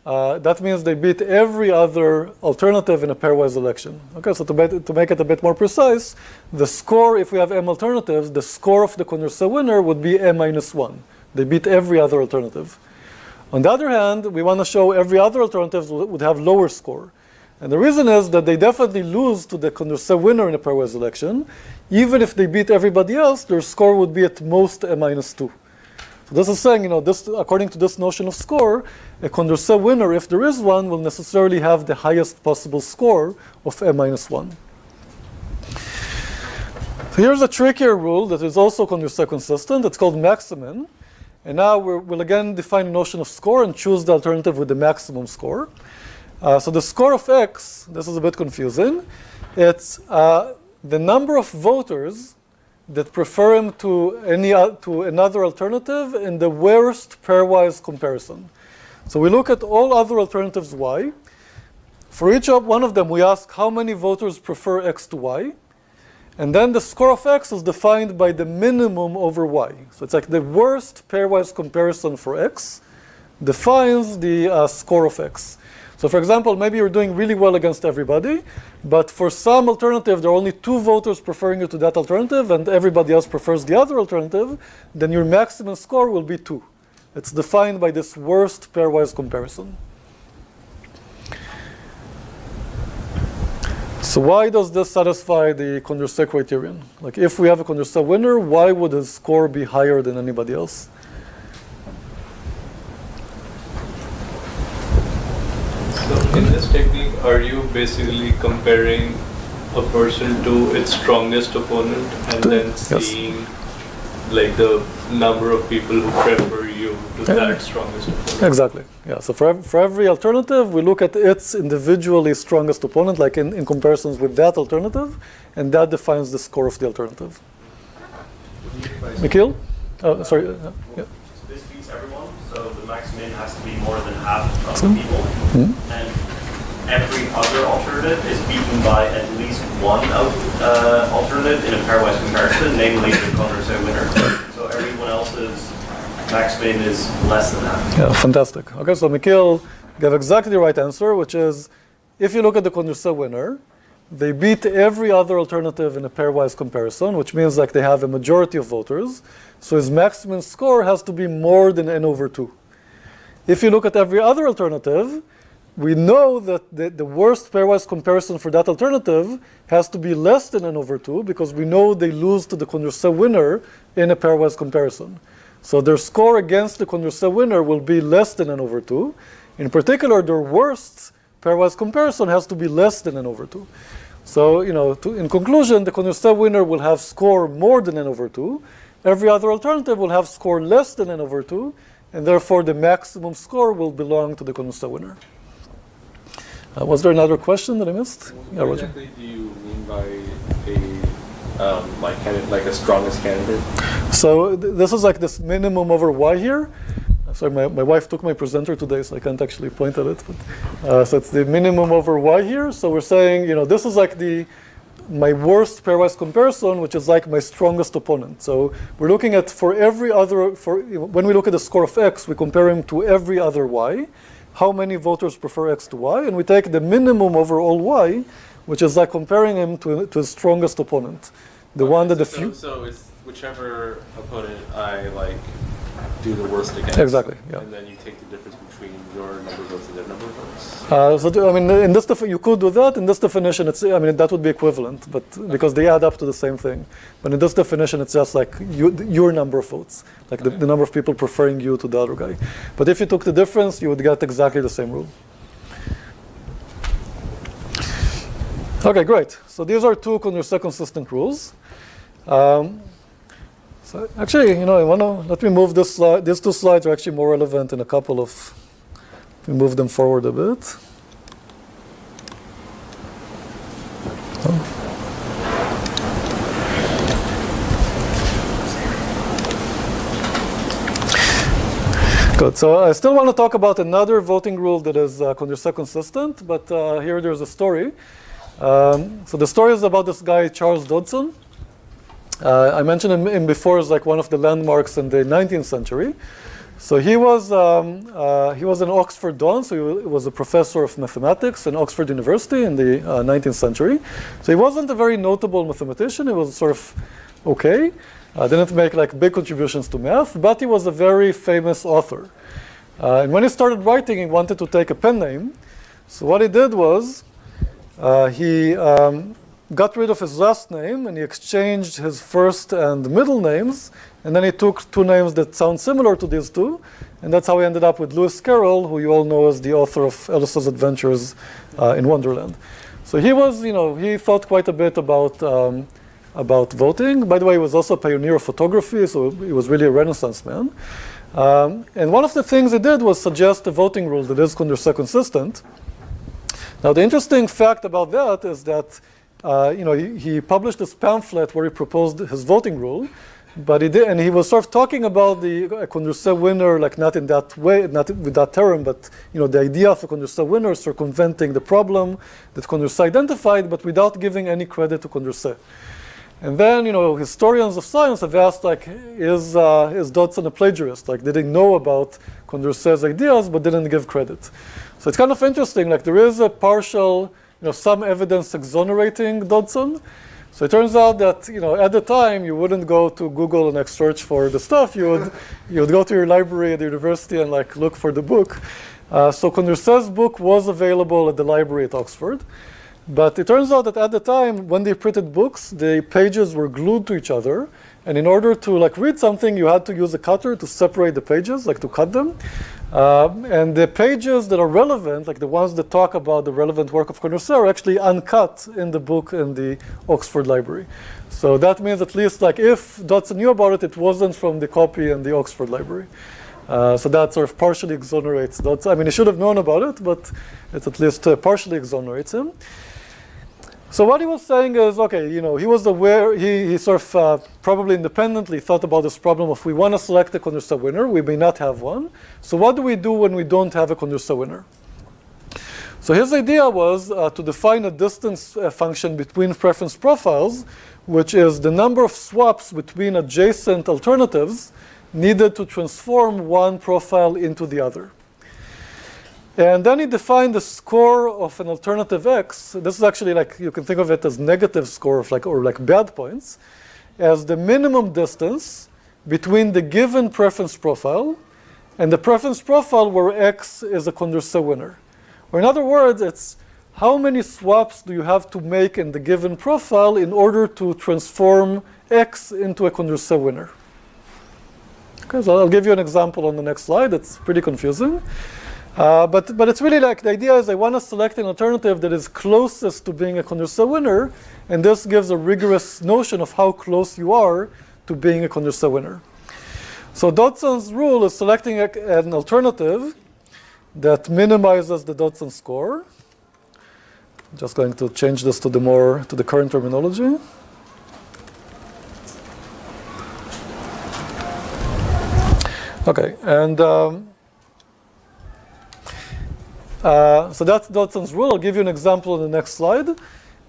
that means they beat every other alternative in a pairwise election. Okay, so to make it a bit more precise, the score, if we have m alternatives, the score of the Condorcet winner would be m-1. They beat every other alternative. On the other hand, we want to show every other alternative would have lower score. And the reason is that they definitely lose to the Condorcet winner in a pairwise election. Even if they beat everybody else, their score would be at most m-2. So this is saying, this, according to this notion of score, a Condorcet winner, if there is one, will necessarily have the highest possible score of m-1. So here's a trickier rule that is also Condorcet consistent. It's called maximin. And now we'll again define a notion of score and choose the alternative with the maximum score. So the score of X, this is a bit confusing. It's the number of voters that prefer him to another alternative in the worst pairwise comparison. So we look at all other alternatives Y. For each one of them, we ask how many voters prefer X to Y. And then the score of X is defined by the minimum over Y. So it's like the worst pairwise comparison for X defines the score of X. So for example, maybe you're doing really well against everybody, but for some alternative, there are only 2 voters preferring you to that alternative, and everybody else prefers the other alternative, then your maximum score will be 2. It's defined by this worst pairwise comparison. So why does this satisfy the Condorcet criterion? Like if we have a Condorcet winner, why would his score be higher than anybody else? So in this technique, are you basically comparing a person to its strongest opponent and then seeing like the number of people who prefer you to that strongest opponent. Exactly. Yeah. So for every alternative, we look at its individually strongest opponent, like in comparisons with that alternative, and that defines the score of the alternative. Nikhil? Oh, sorry. Yeah. This beats everyone, so the max min has to be more than half of the people. And every other alternative is beaten by at least one alternative in a pairwise comparison, namely the Condorcet winner. So everyone else's max min is less than that. Yeah, fantastic. Okay, so Nikhil gave exactly the right answer, which is if you look at the Condorcet winner, they beat every other alternative in a pairwise comparison, which means like they have a majority of voters. So his maximum score has to be more than n over 2. If you look at every other alternative, we know that the worst pairwise comparison for that alternative has to be less than n over 2 because we know they lose to the Condorcet winner in a pairwise comparison. So their score against the Condorcet winner will be less than n over 2. In particular, their worst pairwise comparison has to be less than n over 2. So, in conclusion, the Condorcet winner will have score more than n over 2. Every other alternative will have score less than n over 2, and therefore the maximum score will belong to the Condorcet winner. Was there another question that I missed? What exactly do you mean by like a strongest candidate? So this is like this minimum over y here. Sorry, my wife took my presenter today, so I can't actually point at it. But, so it's the minimum over y here. So we're saying, this is like my worst pairwise comparison, which is like my strongest opponent. So we're looking at when we look at the score of x, we compare him to every other y. How many voters prefer x to y? And we take the minimum over all y, which is like comparing him to his strongest opponent. The one that So it's whichever opponent I do the worst against. Exactly, yeah. And then you take the difference between your number of votes and their number of votes. In this you could do that. In this definition, that would be equivalent, but because they add up to the same thing. But in this definition, it's just like your number of votes, like the number of people preferring you to the other guy. But if you took the difference, you would get exactly the same rule. Okay, great. So these are two Condorcet consistent rules. So actually, let me move this slide. These two slides are actually more relevant in a couple of, if we move them forward a bit. Good. So I still want to talk about another voting rule that is Condorcet consistent, but here there's a story. So the story is about this guy, Charles Dodson. I mentioned him before as like one of the landmarks in the 19th century. So he was an Oxford Don, so he was a professor of mathematics in Oxford University in the 19th century. So he wasn't a very notable mathematician. He was sort of okay. Didn't make like big contributions to math, but he was a very famous author. And when he started writing, he wanted to take a pen name. So what he did was he got rid of his last name and he exchanged his first and middle names, and then he took two names that sound similar to these two, and that's how he ended up with Lewis Carroll, who you all know as the author of Alice's Adventures in Wonderland. So he was, he thought quite a bit about voting. By the way, he was also a pioneer of photography, so he was really a Renaissance man. And one of the things he did was suggest a voting rule that is Condorcet consistent. Now, the interesting fact about that is that he published this pamphlet where he proposed his voting rule, but he was sort of talking about the Condorcet winner, like not in that way, not with that term, but the idea of a Condorcet winner circumventing the problem that Condorcet identified, but without giving any credit to Condorcet. And then, historians of science have asked, like, is Dodson a plagiarist? Like, did he know about Condorcet's ideas, but didn't give credit? So it's kind of interesting. Like, there is a partial, some evidence exonerating Dodson. So it turns out that, at the time, you wouldn't go to Google and search for the stuff. You would go to your library at the university and look for the book. So Condorcet's book was available at the library at Oxford. But it turns out that at the time, when they printed books, the pages were glued to each other, And in order to like read something, you had to use a cutter to separate the pages, like to cut them. And the pages that are relevant, like the ones that talk about the relevant work of Condorcet, are actually uncut in the book in the Oxford Library. So that means at least like if Dodson knew about it, it wasn't from the copy in the Oxford Library. So that sort of partially exonerates Dodson. I mean, he should have known about it, but it at least partially exonerates him. So what he was saying is, okay, you know, he was aware, he sort of probably independently thought about this problem of we want to select a Condorcet winner, we may not have one. So what do we do when we don't have a Condorcet winner? So his idea was to define a distance function between preference profiles, which is the number of swaps between adjacent alternatives needed to transform one profile into the other. And then he defined the score of an alternative x. This is actually like, you can think of it as negative score of like, or like bad points, as the minimum distance between the given preference profile and the preference profile where x is a Condorcet winner. Or in other words, it's how many swaps do you have to make in the given profile in order to transform x into a Condorcet winner. Okay, so I'll give you an example on the next slide. It's pretty confusing. But it's really like the idea is I want to select an alternative that is closest to being a Condorcet winner, and this gives a rigorous notion of how close you are to being a Condorcet winner. So Dodson's rule is selecting an alternative that minimizes the Dodson score. I'm just going to change this to the current terminology. Okay, and so that's Dodson's rule. I'll give you an example on the next slide.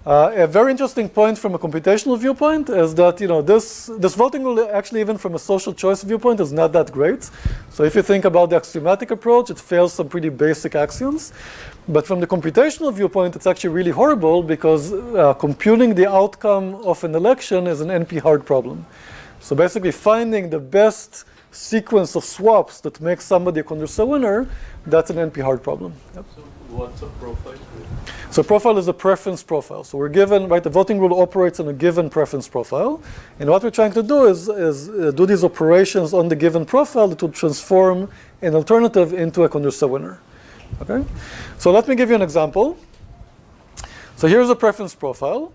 A very interesting point from a computational viewpoint is that, you know, this voting rule, actually even from a social choice viewpoint, is not that great. So if you think about the axiomatic approach, it fails some pretty basic axioms. But from the computational viewpoint, it's actually really horrible because computing the outcome of an election is an NP-hard problem. So basically finding the best sequence of swaps that makes somebody a Condorcet winner, that's an NP-hard problem. Yep. So what's a profile? So profile is a preference profile. So we're given, right, the voting rule operates on a given preference profile. And what we're trying to do is do these operations on the given profile to transform an alternative into a Condorcet winner. Okay? So let me give you an example. So here's a preference profile.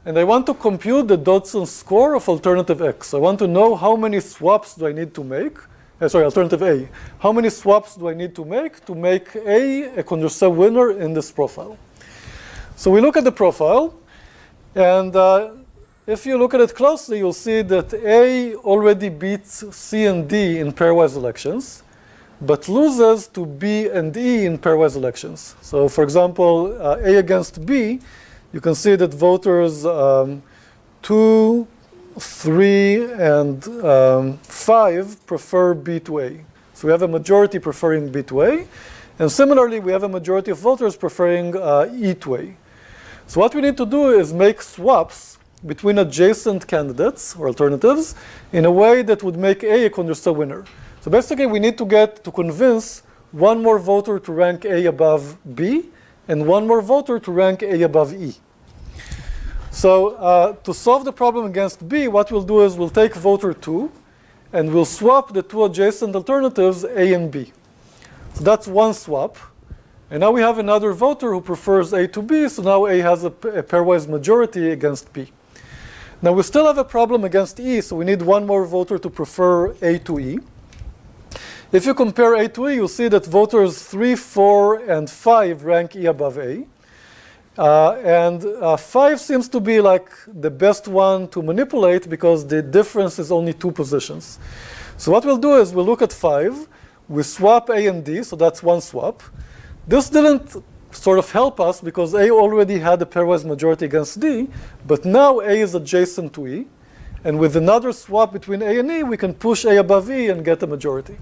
And I want to compute the Dodson score of alternative X. I want to know how many swaps do I need to make. Alternative A. How many swaps do I need to make A a Condorcet winner in this profile? So we look at the profile. And if you look at it closely, you'll see that A already beats C and D in pairwise elections, but loses to B and E in pairwise elections. So for example, A against B, you can see that voters 2, 3, and 5 prefer B to A. So we have a majority preferring B to A. And similarly, we have a majority of voters preferring E to A. So what we need to do is make swaps between adjacent candidates or alternatives in a way that would make A a Condorcet winner. So basically, we need to convince one more voter to rank A above B and one more voter to rank A above E. So to solve the problem against B, what we'll do is we'll take voter 2 and we'll swap the two adjacent alternatives A and B. So that's one swap. And now we have another voter who prefers A to B, so now A has a pairwise majority against B. Now we still have a problem against E, so we need one more voter to prefer A to E. If you compare A to E, you'll see that voters 3, 4, and 5 rank E above A. And 5 seems to be like the best one to manipulate because the difference is only 2 positions. So what we'll do is we'll look at 5, we swap A and D, so that's one swap. This didn't sort of help us because A already had a pairwise majority against D, but now A is adjacent to E. And with another swap between A and E, we can push A above E and get a majority.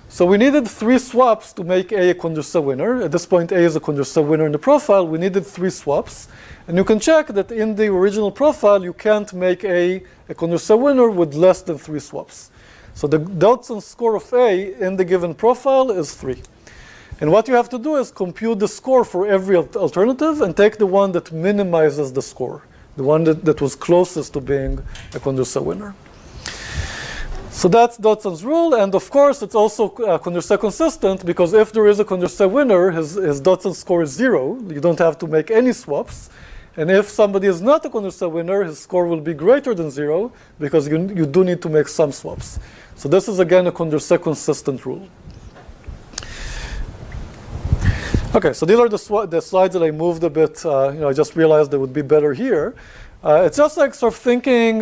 So we needed 3 swaps to make A a Condorcet winner. At this point, A is a Condorcet winner in the profile. We needed 3 swaps. And you can check that in the original profile, you can't make A a Condorcet winner with less than 3 swaps. So the Dodson score of A in the given profile is 3. And what you have to do is compute the score for every alternative and take the one that minimizes the score, the one that was closest to being a Condorcet winner. So that's Dodson's rule, and of course it's also Condorcet consistent, because if there is a Condorcet winner, his Dodson score is 0. You don't have to make any swaps. And if somebody is not a Condorcet winner, his score will be greater than 0, because you do need to make some swaps. So this is again a Condorcet consistent rule. Okay, so these are the slides that I moved a bit. I just realized they would be better here. It's just like sort of thinking,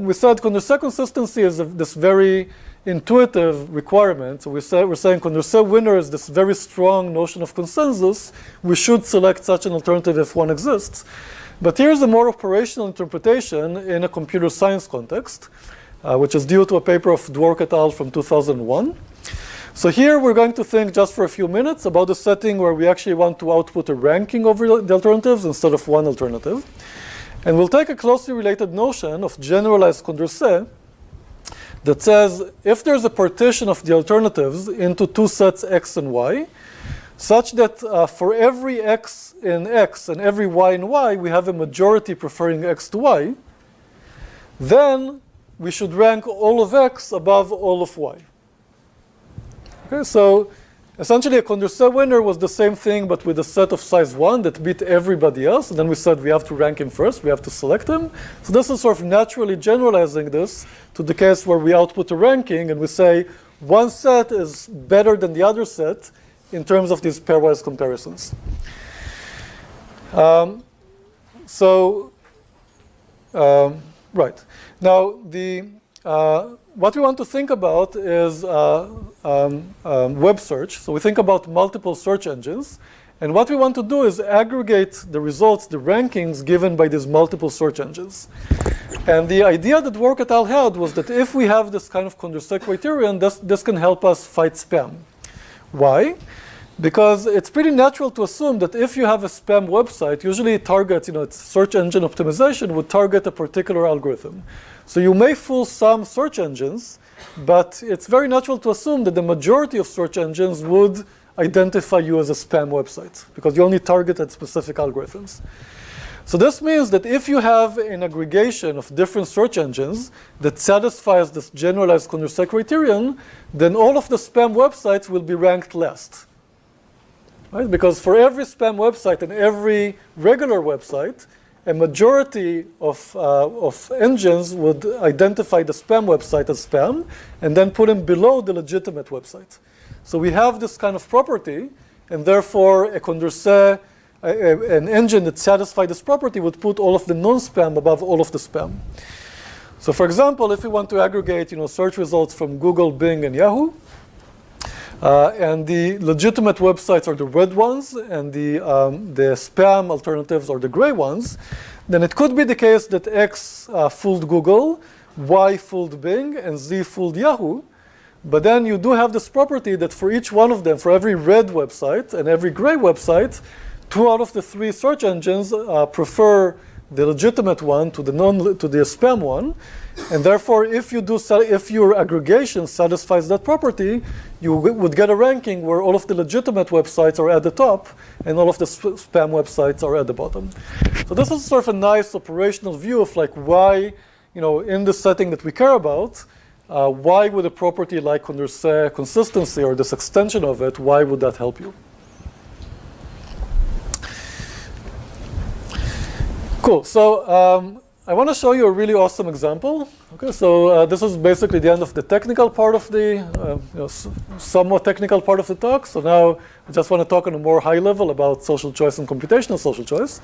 we said Condorcet consistency is this very intuitive requirement. So we're saying Condorcet winner is this very strong notion of consensus. We should select such an alternative if one exists. But here's a more operational interpretation in a computer science context, which is due to a paper of Dwork et al. From 2001. So here we're going to think just for a few minutes about a setting where we actually want to output a ranking over the alternatives instead of one alternative. And we'll take a closely related notion of generalized Condorcet that says if there's a partition of the alternatives into two sets x and y, such that for every x in x and every y in y, we have a majority preferring x to y, then we should rank all of x above all of y. Okay, so essentially a Condorcet winner was the same thing, but with a set of size 1 that beat everybody else. And then we said we have to rank him first, we have to select him. So this is sort of naturally generalizing this to the case where we output a ranking and we say one set is better than the other set in terms of these pairwise comparisons. Right. Now, what we want to think about is web search. So we think about multiple search engines. And what we want to do is aggregate the results, the rankings given by these multiple search engines. And the idea that Dwork et al. Had was that if we have this kind of Condorcet criterion, this can help us fight spam. Why? Because it's pretty natural to assume that if you have a spam website, usually it targets, it's search engine optimization would target a particular algorithm. So you may fool some search engines, but it's very natural to assume that the majority of search engines would identify you as a spam website because you only targeted specific algorithms. So this means that if you have an aggregation of different search engines that satisfies this generalized Condorcet criterion, then all of the spam websites will be ranked last. Right? Because for every spam website and every regular website, a majority of engines would identify the spam website as spam and then put them below the legitimate website. So we have this kind of property, and therefore a Condorcet, an engine that satisfies this property would put all of the non-spam above all of the spam. So for example, if we want to aggregate search results from Google, Bing, and Yahoo, and the legitimate websites are the red ones, and the spam alternatives are the gray ones, then it could be the case that X fooled Google, Y fooled Bing, and Z fooled Yahoo. But then you do have this property that for each one of them, for every red website and every gray website, 2 out of the 3 search engines prefer the legitimate one to the spam one. And therefore, if your aggregation satisfies that property, you would get a ranking where all of the legitimate websites are at the top and all of the spam websites are at the bottom. So this is sort of a nice operational view of like why, in the setting that we care about, why would a property like Condorcet consistency or this extension of it, why would that help you? Cool. So I want to show you a really awesome example. Okay, so this is basically the end of the technical part of the, somewhat technical part of the talk. So now I just want to talk on a more high level about social choice and computational social choice.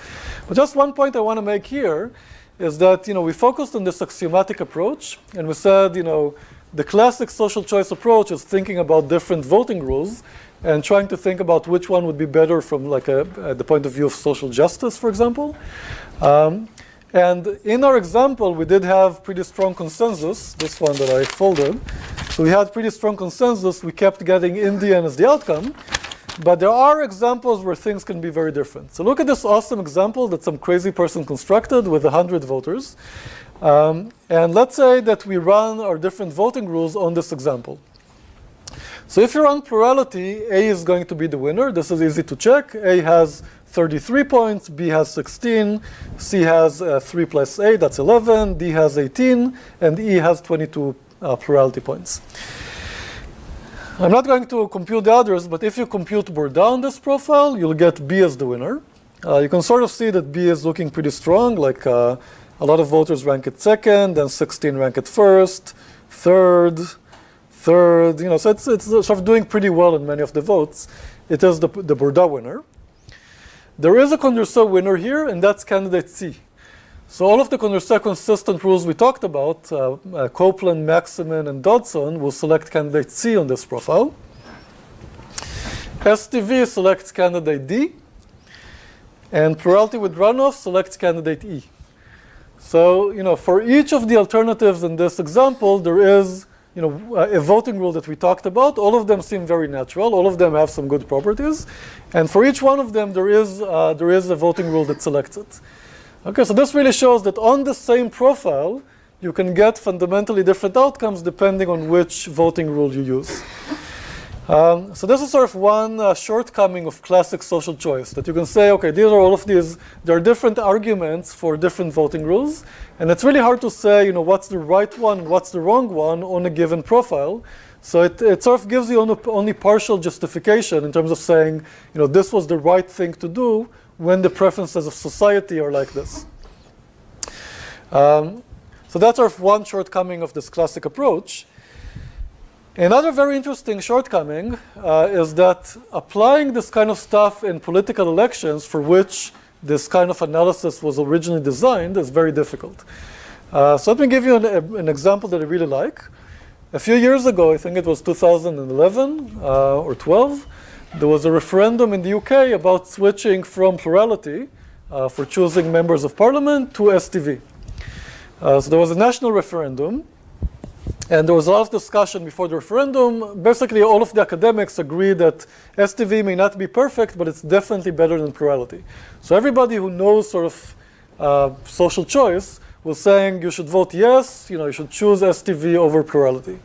But just one point I want to make here is that we focused on this axiomatic approach, and we said the classic social choice approach is thinking about different voting rules and trying to think about which one would be better from the point of view of social justice, for example. And in our example, we did have pretty strong consensus, this one that I folded. So we had pretty strong consensus. We kept getting Indian as the outcome. But there are examples where things can be very different. So look at this awesome example that some crazy person constructed with 100 voters. And let's say that we run our different voting rules on this example. So if you run plurality, A is going to be the winner. This is easy to check. A has 33 points, B has 16, C has 3 plus 8, that's 11, D has 18, and E has 22 plurality points. I'm not going to compute the others, but if you compute Bourdain this profile, you'll get B as the winner. You can sort of see that B is looking pretty strong, like a lot of voters rank it second, then 16 rank it first, third, so it's sort of doing pretty well in many of the votes. It is the Bourdain winner. There is a Condorcet winner here, and that's candidate C. So all of the Condorcet consistent rules we talked about, Copeland, Maximin, and Dodson, will select candidate C on this profile. STV selects candidate D, and plurality with runoff selects candidate E. So, for each of the alternatives in this example, there is, a voting rule that we talked about. All of them seem very natural. All of them have some good properties. And for each one of them, there is a voting rule that selects it. Okay, so this really shows that on the same profile, you can get fundamentally different outcomes depending on which voting rule you use. So this is sort of one shortcoming of classic social choice, that you can say, okay, these are all of these, there are different arguments for different voting rules, and it's really hard to say, what's the right one, what's the wrong one on a given profile. So it sort of gives you only partial justification in terms of saying, this was the right thing to do when the preferences of society are like this. So that's sort of one shortcoming of this classic approach. Another very interesting shortcoming is that applying this kind of stuff in political elections, for which this kind of analysis was originally designed, is very difficult. So let me give you an example that I really like. A few years ago, I think it was 2011 or 12, there was a referendum in the UK about switching from plurality for choosing members of parliament to STV. So there was a national referendum, and there was a lot of discussion before the referendum. Basically, all of the academics agree that STV may not be perfect, but it's definitely better than plurality. So everybody who knows sort of social choice was saying you should vote yes, you should choose STV over plurality.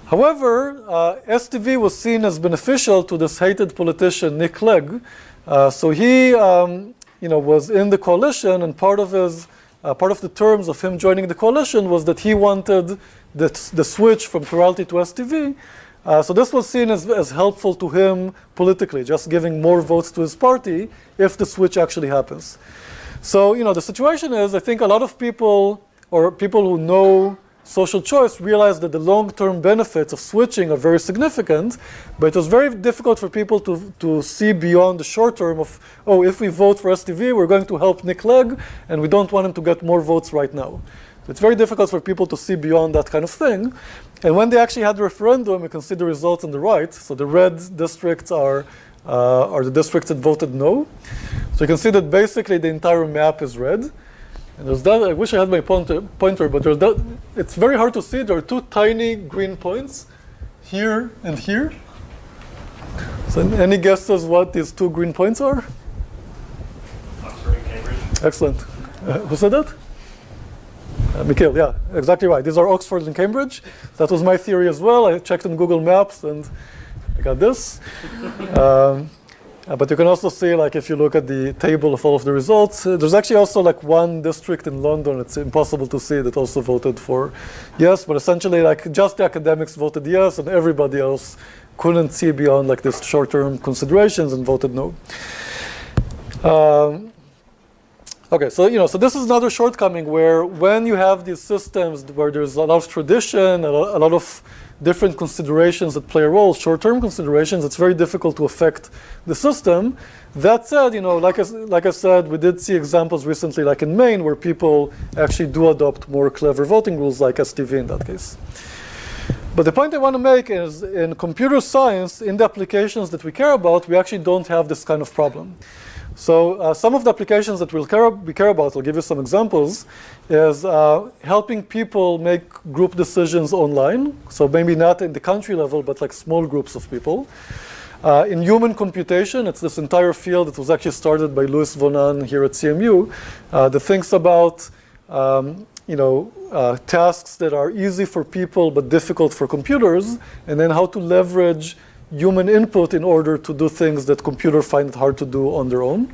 However, STV was seen as beneficial to this hated politician, Nick Clegg. So he, was in the coalition, and part of the terms of him joining the coalition was that he wanted the switch from plurality to STV. So this was seen as helpful to him politically, just giving more votes to his party if the switch actually happens. So, the situation is, I think a lot of people, or people who know social choice, realize that the long-term benefits of switching are very significant, but it was very difficult for people to see beyond the short term of, if we vote for STV, we're going to help Nick Clegg, and we don't want him to get more votes right now. It's very difficult for people to see beyond that kind of thing. And when they actually had the referendum, you can see the results on the right. So the red districts are the districts that voted no. So you can see that basically the entire map is red. And there's that. I wish I had my pointer, but there's that. It's very hard to see. There are two tiny green points here and here. So any guesses what these two green points are? Oxford and Cambridge. Excellent. Who said that? Mikhail, yeah, exactly right. These are Oxford and Cambridge. That was my theory as well. I checked on Google Maps and I got this. But you can also see, if you look at the table of all of the results, there's actually also one district in London, it's impossible to see, that also voted for yes, but essentially just the academics voted yes, and everybody else couldn't see beyond this short-term considerations and voted no. Okay, so so this is another shortcoming where when you have these systems where there's a lot of tradition, a lot of different considerations that play a role, short-term considerations, it's very difficult to affect the system. That said, like I said, we did see examples recently, like in Maine, where people actually do adopt more clever voting rules, like STV in that case. But the point I want to make is, in computer science, in the applications that we care about, we actually don't have this kind of problem. So some of the applications that we care about, I'll give you some examples, is helping people make group decisions online. So maybe not in the country level, but small groups of people. In human computation, it's this entire field that was actually started by Louis Vonan here at CMU, that thinks about tasks that are easy for people but difficult for computers, and then how to leverage human input in order to do things that computers find it hard to do on their own.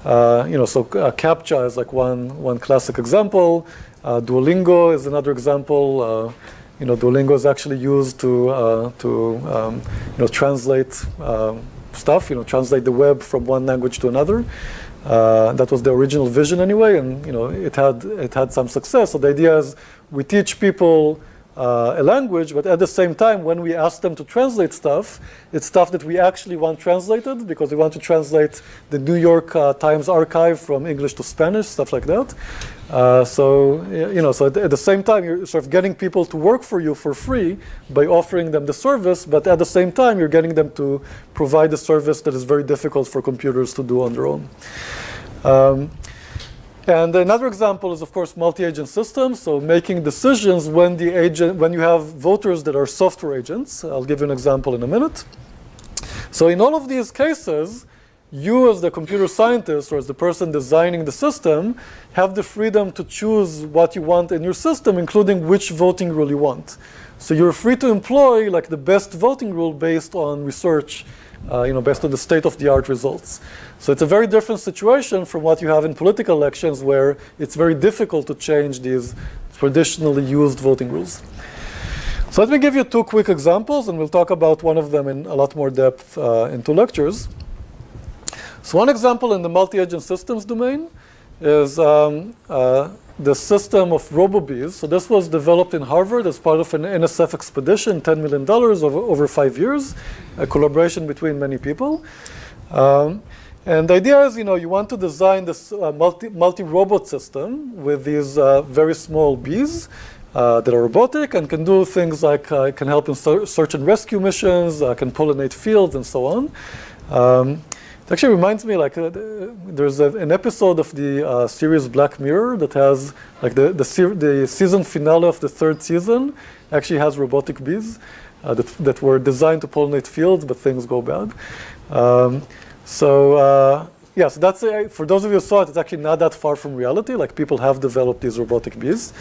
So CAPTCHA is one classic example. Duolingo is another example. Duolingo is actually used to translate stuff, translate the web from one language to another. That was the original vision anyway, and it had some success. So the idea is we teach people a language, but at the same time, when we ask them to translate stuff, it's stuff that we actually want translated because we want to translate the New York Times archive from English to Spanish, stuff like that. So at the same time, you're sort of getting people to work for you for free by offering them the service, but at the same time, you're getting them to provide a service that is very difficult for computers to do on their own. And another example is, of course, multi-agent systems. So making decisions when you have voters that are software agents. I'll give you an example in a minute. So in all of these cases, you as the computer scientist or as the person designing the system have the freedom to choose what you want in your system, including which voting rule you want. So you're free to employ like the best voting rule based on research, based on the state-of-the-art results. So it's a very different situation from what you have in political elections, where it's very difficult to change these traditionally used voting rules. So let me give you two quick examples, and we'll talk about one of them in a lot more depth in two lectures. So one example in the multi-agent systems domain is the system of RoboBees. So this was developed in Harvard as part of an NSF expedition, $10 million over 5 years, a collaboration between many people. And the idea is, you want to design this multi-robot system with these very small bees that are robotic and can do things like can help in search and rescue missions, can pollinate fields, and so on. It actually reminds me, there's an episode of the series Black Mirror that has, the season finale of the 3rd season actually has robotic bees that were designed to pollinate fields, but things go bad. So that's for those of you who saw it, it's actually not that far from reality. Like, people have developed these robotic bees.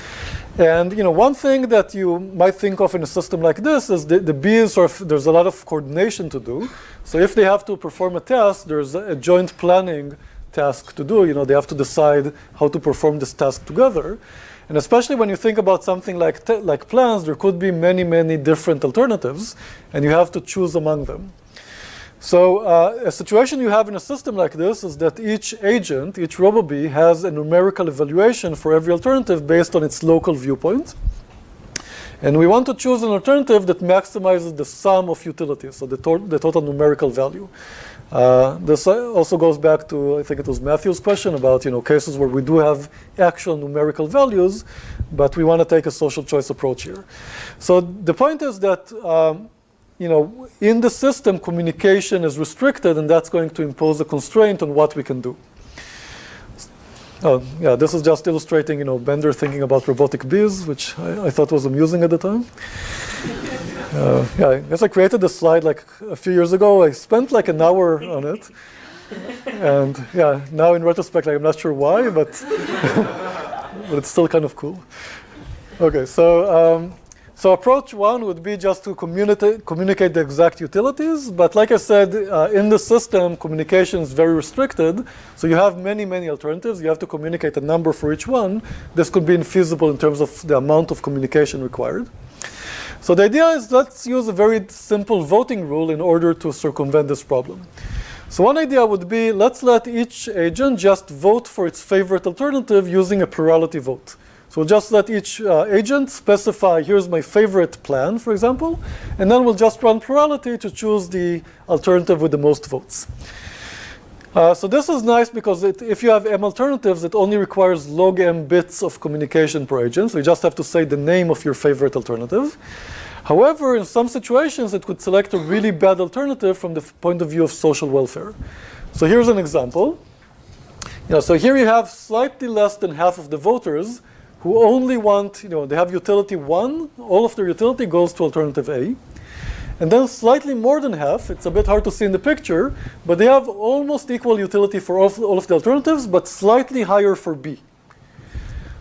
And one thing that you might think of in a system like this is the bees there's a lot of coordination to do. So if they have to perform a task, there's a joint planning task to do. They have to decide how to perform this task together. And especially when you think about something like plans, there could be many, many different alternatives, and you have to choose among them. So a situation you have in a system like this is that each agent, each RoboBee, has a numerical evaluation for every alternative based on its local viewpoint. And we want to choose an alternative that maximizes the sum of utilities, so the total numerical value. This also goes back to, I think it was Matthew's question about cases where we do have actual numerical values, but we want to take a social choice approach here. So the point is that in the system, communication is restricted, and that's going to impose a constraint on what we can do. Oh, yeah, this is just illustrating, Bender thinking about robotic bees, which I thought was amusing at the time. I guess I created this slide a few years ago. I spent an hour on it. And now in retrospect, I'm not sure why, but, but it's still kind of cool. Okay, so approach one would be just to communicate the exact utilities. But like I said, in the system, communication is very restricted. So you have many, many alternatives. You have to communicate a number for each one. This could be infeasible in terms of the amount of communication required. So the idea is, let's use a very simple voting rule in order to circumvent this problem. So one idea would be, let's let each agent just vote for its favorite alternative using a plurality vote. So we'll just let each agent specify, here's my favorite plan, for example, and then we'll just run plurality to choose the alternative with the most votes. So this is nice because if you have m alternatives, it only requires log m bits of communication per agent. So you just have to say the name of your favorite alternative. However, in some situations, it could select a really bad alternative from the point of view of social welfare. So here's an example. So here you have slightly less than half of the voters who only want, they have utility 1, all of their utility goes to alternative A. And then slightly more than half, it's a bit hard to see in the picture, but they have almost equal utility for all of the alternatives, but slightly higher for B.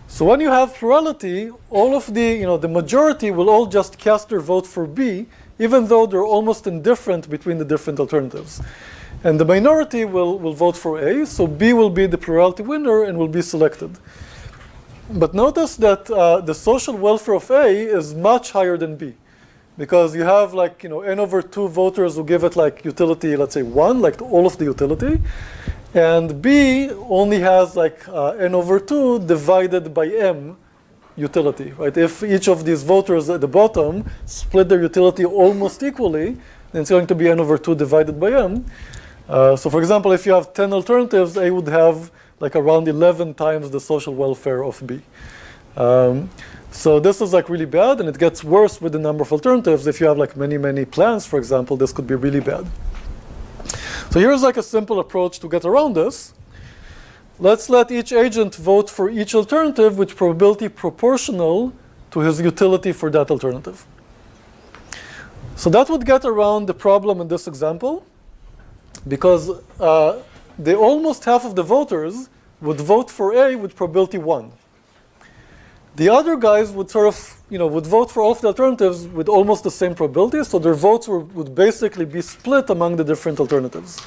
So when you have plurality, all of the majority will all just cast their vote for B, even though they're almost indifferent between the different alternatives. And the minority will vote for A, so B will be the plurality winner and will be selected. But notice that the social welfare of A is much higher than B, because you have like, n over 2 voters who give it like utility, let's say 1, like all of the utility. And B only has like n over 2 divided by m utility, right? If each of these voters at the bottom split their utility almost equally, then it's going to be n over 2 divided by m. So for example, if you have 10 alternatives, A would have like around 11 times the social welfare of B. So this is like really bad, and it gets worse with the number of alternatives. If you have like many plans, for example, this could be really bad. So here's like a simple approach to get around this. Let's let each agent vote for each alternative with probability proportional to his utility for that alternative. So that would get around the problem in this example, because almost half of the voters would vote for A with probability 1. The other guys would sort of, would vote for all of the alternatives with almost the same probability, so their votes would basically be split among the different alternatives.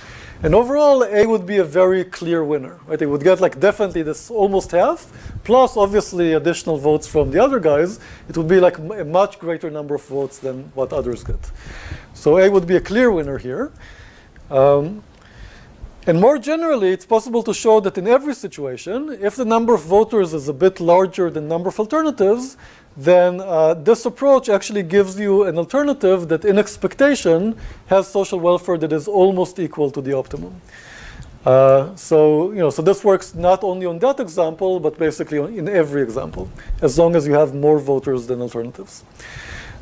And overall, A would be a very clear winner, right? They would get like definitely this almost half, plus obviously additional votes from the other guys. It would be like a much greater number of votes than what others get. So A would be a clear winner here. And more generally, it's possible to show that in every situation, if the number of voters is a bit larger than the number of alternatives, then this approach actually gives you an alternative that in expectation has social welfare that is almost equal to the optimum. So this works not only on that example, but basically in every example, as long as you have more voters than alternatives.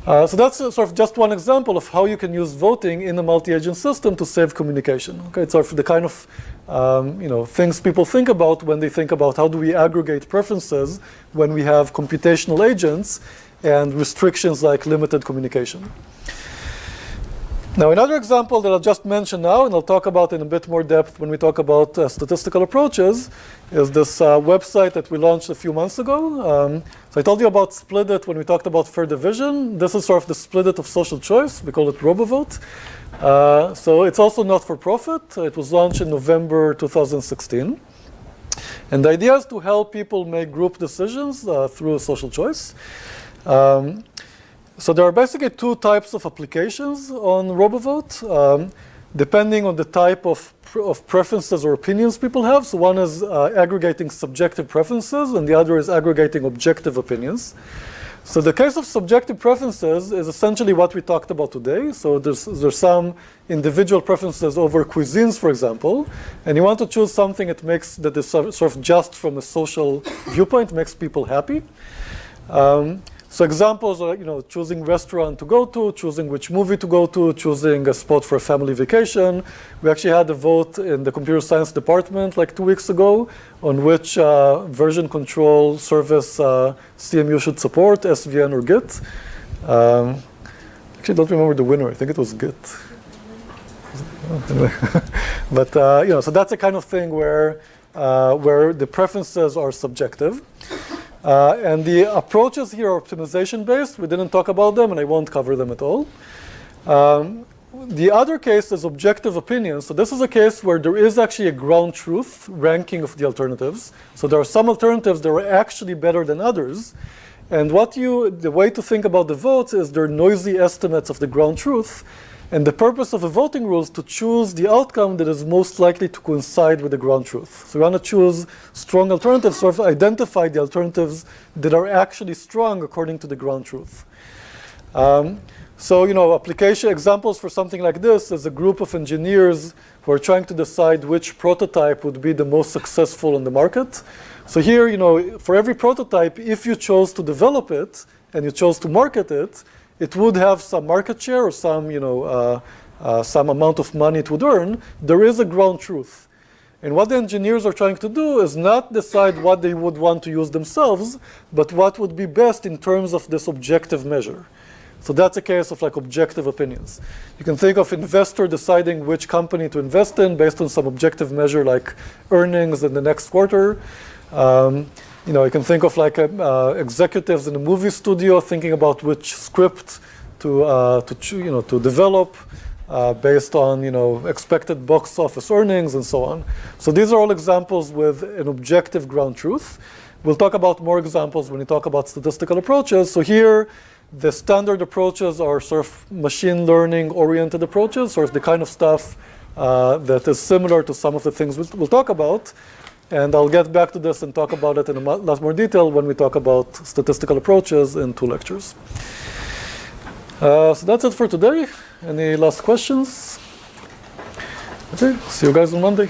So that's sort of just one example of how you can use voting in a multi-agent system to save communication. Okay, it's sort of the kind of things people think about when they think about how do we aggregate preferences when we have computational agents and restrictions like limited communication. Now, another example that I'll just mention now, and I'll talk about in a bit more depth when we talk about statistical approaches, is this website that we launched a few months ago. So I told you about Splitit when we talked about fair division. This is sort of the Splitit of social choice. We call it RoboVote. So it's also not for profit. It was launched in November 2016. And the idea is to help people make group decisions through social choice. So there are basically 2 types of applications on RoboVote, depending on the type of preferences or opinions people have. So one is aggregating subjective preferences, and the other is aggregating objective opinions. So the case of subjective preferences is essentially what we talked about today. So there's some individual preferences over cuisines, for example, and you want to choose something that is sort of just from a social viewpoint, makes people happy. So examples are, choosing restaurant to go to, choosing which movie to go to, choosing a spot for a family vacation. We actually had a vote in the computer science department like 2 weeks ago on which version control service CMU should support, SVN or Git. Actually, I don't remember the winner. I think it was Git. Anyway, but so that's a kind of thing where the preferences are subjective. And the approaches here are optimization-based. We didn't talk about them, and I won't cover them at all. The other case is objective opinion. So this is a case where there is actually a ground truth ranking of the alternatives. So there are some alternatives that are actually better than others. And the way to think about the votes is they're noisy estimates of the ground truth. And the purpose of a voting rule is to choose the outcome that is most likely to coincide with the ground truth. So we want to choose strong alternatives, sort of identify the alternatives that are actually strong according to the ground truth. So, application examples for something like this is a group of engineers who are trying to decide which prototype would be the most successful on the market. So here, for every prototype, if you chose to develop it and you chose to market it, it would have some market share or some amount of money it would earn. There is a ground truth. And what the engineers are trying to do is not decide what they would want to use themselves, but what would be best in terms of this objective measure. So that's a case of like objective opinions. You can think of investor deciding which company to invest in based on some objective measure like earnings in the next quarter. You can think of like executives in a movie studio thinking about which script to develop based on expected box office earnings and so on. So these are all examples with an objective ground truth. we'll talk about more examples when we talk about statistical approaches. So here, the standard approaches are sort of machine learning oriented approaches, sort of the kind of stuff that is similar to some of the things we'll talk about. And I'll get back to this and talk about it in a lot more detail when we talk about statistical approaches in 2 lectures. So that's it for today. Any last questions? Okay, see you guys on Monday.